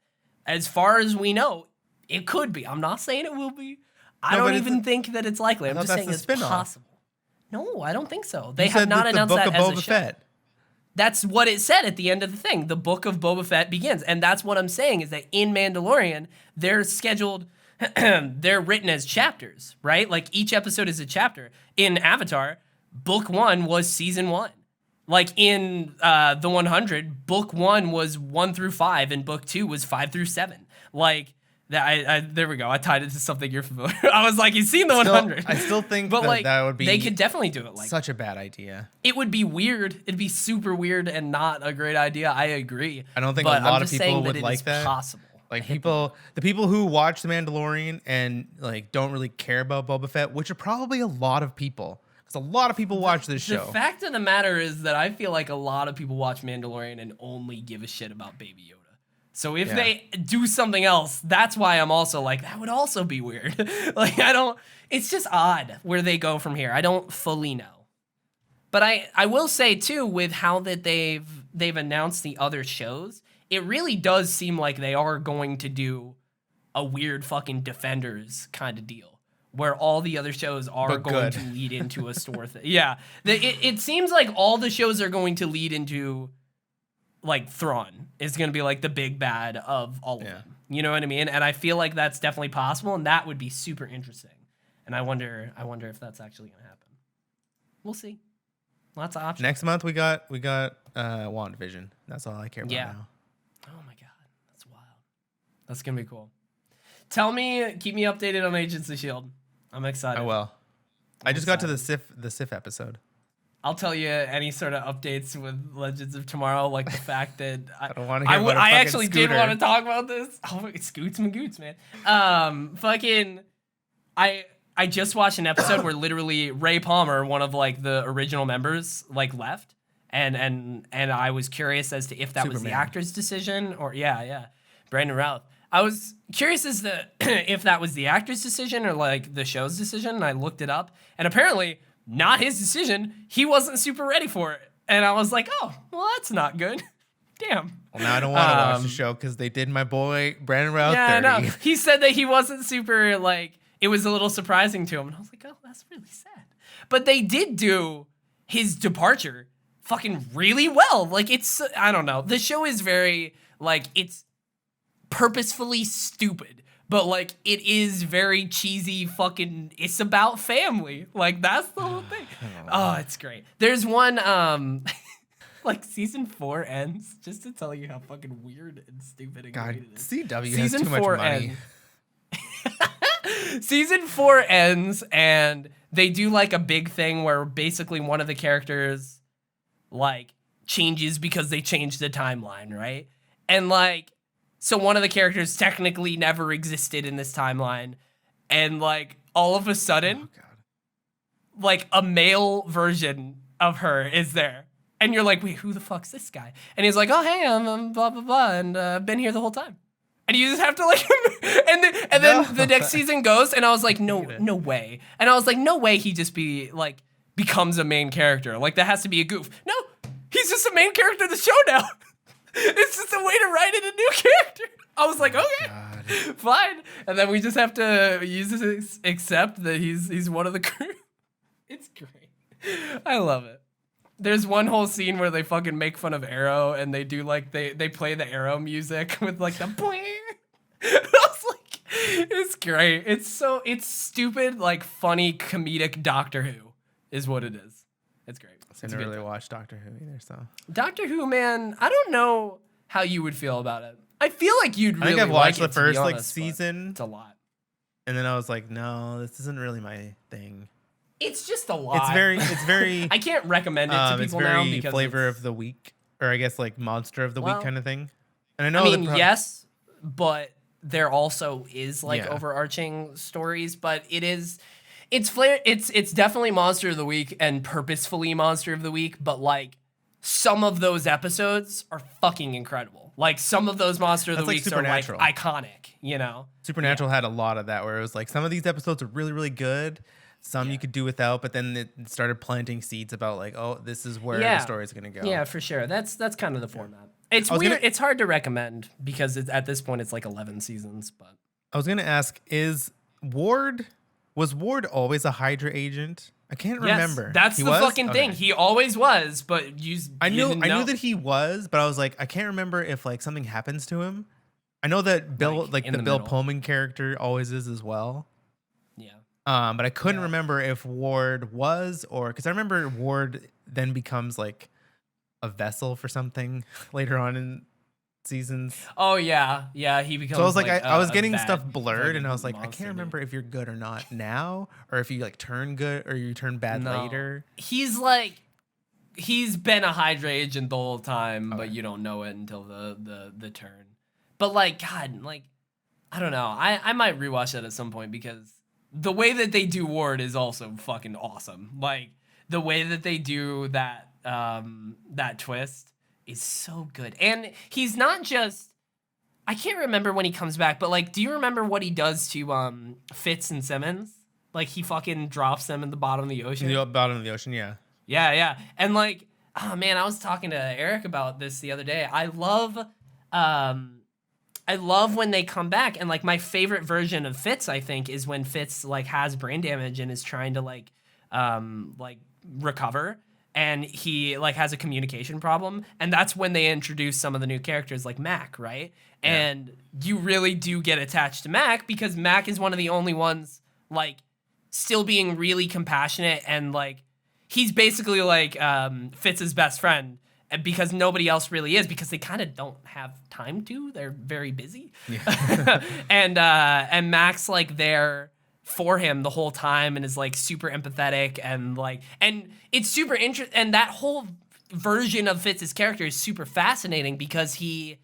Speaker 1: As far as we know, it could be. I'm not saying it will be. I don't even think that it's likely. I'm just saying it's possible. No, I don't think so. They have not announced that as a show. Fett. That's what it said at the end of the thing. The book of Boba Fett begins. And that's what I'm saying is that in Mandalorian, they're scheduled, they're written as chapters, right? Like, each episode is a chapter. In Avatar, book 1 was season 1. Like, in the 100, book 1 was 1 through 5, and book 2 was 5 through 7. Like, there we go. I tied it to something you're familiar with. I was like, you've seen the 100.
Speaker 2: I still think
Speaker 1: but
Speaker 2: that would be...
Speaker 1: They could definitely do it like
Speaker 2: such a bad idea.
Speaker 1: It would be weird. It'd be super weird and not a great idea. I agree.
Speaker 2: I don't think a lot of people would like that.
Speaker 1: Possible.
Speaker 2: Like, the people who watch The Mandalorian and, like, don't really care about Boba Fett, which are probably a lot of people. Because a lot of people watch this show.
Speaker 1: The fact of the matter is that I feel like a lot of people watch Mandalorian and only give a shit about Baby Yoda. So if they do something else, that's why I'm also like, that would also be weird. Like, it's just odd where they go from here. I don't fully know. But I will say too, with how that they've announced the other shows, it really does seem like they are going to do a weird fucking Defenders kind of deal, where all the other shows are going to lead into a store thing. Yeah. It seems like all the shows are going to lead into, like, Thrawn is going to be, like, the big bad of all of them. You know what I mean? And I feel like that's definitely possible, and that would be super interesting. And I wonder if that's actually going to happen. We'll see. Lots of options.
Speaker 2: Next month we got WandaVision. That's all I care about now.
Speaker 1: Oh my god, that's wild. That's going to be cool. Keep me updated on Agents of S.H.I.E.L.D. I'm excited.
Speaker 2: I will. I just got to the Sif episode.
Speaker 1: I'll tell you any sort of updates with Legends of Tomorrow, like the fact that
Speaker 2: I don't want to hear about
Speaker 1: I actually did want to talk about this. Oh, it's Scoots and Goots, man. I just watched an episode where literally Ray Palmer, one of, like, the original members, like, left, and I was curious as to if that was the actor's decision or Brandon Routh. I was curious as to if that was the actor's decision or, like, the show's decision, and I looked it up, and apparently not his decision. He wasn't super ready for it. And I was like, oh, well, that's not good. Damn.
Speaker 2: Well, now I don't want to watch the show because they did my boy Brandon Routh dirty.
Speaker 1: No. He said that he wasn't super, like, it was a little surprising to him. And I was like, oh, that's really sad. But they did do his departure fucking really well. Like, I don't know. The show is very, like, it's purposefully stupid. But, like, it is very cheesy fucking, it's about family. Like, that's the whole thing. Oh, it's great. There's one, like, season 4 ends, just to tell you how fucking weird and stupid and great it is.
Speaker 2: CW has too much money.
Speaker 1: Season 4 ends, and they do like a big thing where basically one of the characters like changes because they changed the timeline, right? And like, so one of the characters technically never existed in this timeline, and like all of a sudden, like a male version of her is there. And you're like, wait, who the fuck's this guy? And he's like, oh, hey, I'm blah, blah, blah, and been here the whole time. And you just have to like, and then the next season goes, and I was like, no way. And I was like, no way he just becomes a main character. Like, that has to be a goof. No, he's just a main character of the show now. It's just a way to write in a new character. I was like, okay, fine. And then we just have to accept that he's one of the crew. It's great. I love it. There's one whole scene where they fucking make fun of Arrow, and they do like they play the Arrow music with like the boing. I was like, it's great. It's stupid, like funny comedic Doctor Who is what it is. It's great.
Speaker 2: I didn't really watch Doctor Who either, so.
Speaker 1: Doctor Who, man, I don't know how you would feel about it. I feel like you'd really.
Speaker 2: I think I've watched
Speaker 1: like
Speaker 2: the first like season.
Speaker 1: It's a lot.
Speaker 2: And then I was like, no, this isn't really my thing.
Speaker 1: It's just a lot.
Speaker 2: It's very.
Speaker 1: I can't recommend it to people now because
Speaker 2: it's flavor of the week, or I guess like monster of the week kind of thing. And I know.
Speaker 1: I mean, yes, but there also is like overarching stories, but it's definitely monster of the week and purposefully monster of the week, but like some of those episodes are fucking incredible. Like some of those monster of the weeks are like iconic, you know.
Speaker 2: Supernatural had a lot of that where it was like some of these episodes are really, really good. Some you could do without, but then it started planting seeds about like, oh, this is where the story is going to go.
Speaker 1: Yeah, for sure. That's kind of the format. It's weird. It's hard to recommend because at this point it's like 11 seasons. But
Speaker 2: I was going to ask, was Ward always a Hydra agent? I can't remember.
Speaker 1: That's the fucking thing. He always was, but
Speaker 2: I knew that he was, but I was like, I can't remember if like something happens to him. I know that Bill, like the Bill Pullman character, always is as well. But I couldn't remember if Ward was, or because I remember Ward then becomes like a vessel for something later on in seasons.
Speaker 1: Oh yeah, he becomes.
Speaker 2: So I was like, I was getting stuff blurred, and I was like, I can't remember if you're good or not now, or if you like turn good or you turn bad later.
Speaker 1: He's been a Hydra agent the whole time, but you don't know it until the turn. But like, God, like, I don't know. I might rewatch that at some point because the way that they do Ward is also fucking awesome. Like the way that they do that twist is so good. And he's not just, I can't remember when he comes back, but like, do you remember what he does to Fitz and Simmons? Like he fucking drops them in the bottom of the ocean.
Speaker 2: The bottom of the ocean, yeah.
Speaker 1: Yeah. And like, oh man, I was talking to Eric about this the other day. I love when they come back, and like my favorite version of Fitz, I think, is when Fitz like has brain damage and is trying to like recover, and he like has a communication problem, and that's when they introduce some of the new characters like Mac, right? Yeah. And you really do get attached to Mac because Mac is one of the only ones like still being really compassionate, and like he's basically like Fitz's best friend. Because nobody else really is, because they kind of don't have time to. They're very busy. Yeah. And Mac's like there for him the whole time and is like super empathetic and it's super interesting. And that whole version of Fitz's character is super fascinating because you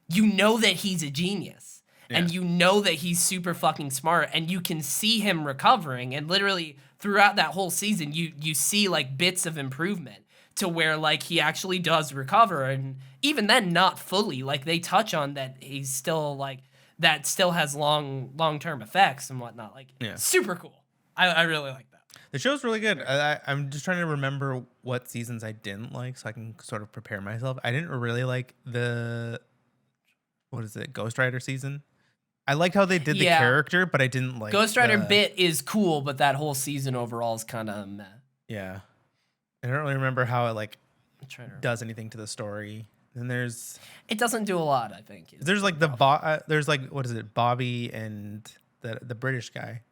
Speaker 1: know that he's a genius. Yeah. And you know that he's super fucking smart, and you can see him recovering. And literally throughout that whole season, you see like bits of improvement to where like he actually does recover, and even then not fully. Like they touch on that he's still like that still has long-term effects and whatnot. Like super cool. I really like that.
Speaker 2: The show's really good. I'm just trying to remember what seasons I didn't like so I can sort of prepare myself. I didn't really like the Ghost Rider season. I liked how they did the character, but I didn't like
Speaker 1: Ghost Rider bit is cool, but that whole season overall is kind of meh.
Speaker 2: Yeah. I don't really remember how it like does anything to the story. And
Speaker 1: it doesn't do a lot, I think.
Speaker 2: There's like there's like, what is it, Bobby and the British guy.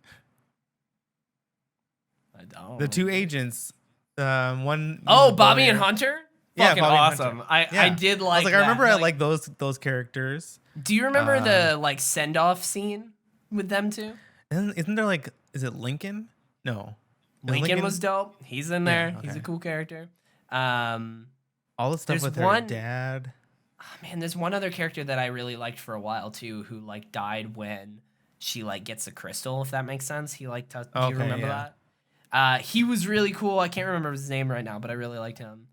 Speaker 1: I don't.
Speaker 2: The two agents. One.
Speaker 1: Oh, Bobby and Hunter. Fucking
Speaker 2: Bobby
Speaker 1: awesome. I did like.
Speaker 2: I remember I like those characters.
Speaker 1: Do you remember the like send off scene with them two?
Speaker 2: Isn't there like, is it Lincoln? No.
Speaker 1: Lincoln was dope. He's in there. Yeah, okay. He's a cool character.
Speaker 2: All the stuff with her dad.
Speaker 1: Oh, man, there's one other character that I really liked for a while too, who like died when she like gets a crystal, if that makes sense. He like, do you remember that? He was really cool. I can't remember his name right now, but I really liked him.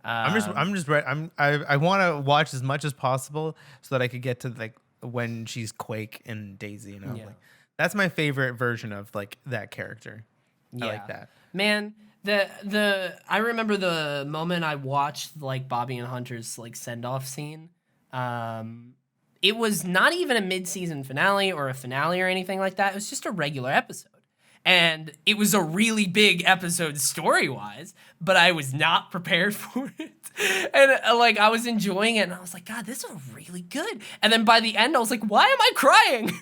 Speaker 2: I want to watch as much as possible so that I could get to like when she's Quake and Daisy. You know, like, that's my favorite version of like that character. I like that.
Speaker 1: Man, I remember the moment I watched like Bobby and Hunter's like send off scene. It was not even a mid-season finale or a finale or anything like that. It was just a regular episode. And it was a really big episode story-wise, but I was not prepared for it. And like I was enjoying it, and I was like, God, this is really good. And then by the end, I was like, why am I crying?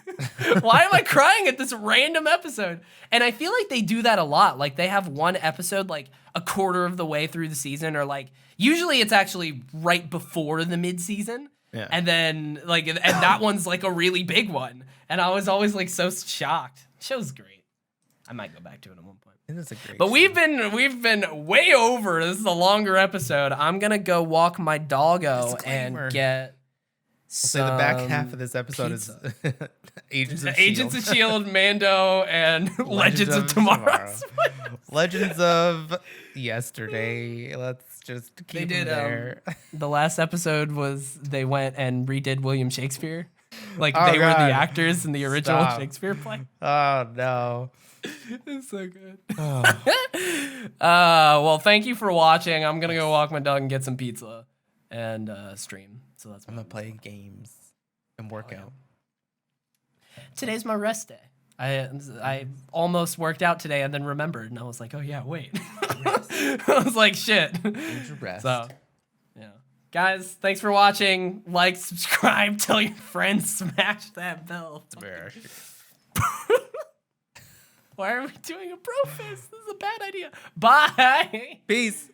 Speaker 1: Why am I crying at this random episode? And I feel like they do that a lot. Like they have one episode like a quarter of the way through the season, or like usually it's actually right before the mid-season.
Speaker 2: Yeah.
Speaker 1: And then like, and that one's like a really big one. And I was always like so shocked. Show's great. I might go back to it at one point.
Speaker 2: It is a great
Speaker 1: but
Speaker 2: show.
Speaker 1: we've been way over. This is a longer episode. I'm gonna go walk my doggo and get.
Speaker 2: So the back half of this episode pizza. Is Agents of
Speaker 1: S.H.I.E.L.D., Mando, and Legends of Tomorrow.
Speaker 2: Legends of Yesterday. Let's just keep them there.
Speaker 1: The last episode was they went and redid William Shakespeare. Like they were the actors in the original Shakespeare play.
Speaker 2: Oh no.
Speaker 1: It's so good. Well, thank you for watching. I'm gonna go walk my dog and get some pizza and stream. So that's.
Speaker 2: I'm gonna play games and work out.
Speaker 1: Today's my rest day. I almost worked out today and then remembered, and I was like, oh yeah, wait. I was like, shit.
Speaker 2: Rest.
Speaker 1: So, yeah, guys, thanks for watching. Like, subscribe, tell your friends, smash that bell. Why are we doing a bro fist? This is a bad idea. Bye.
Speaker 2: Peace.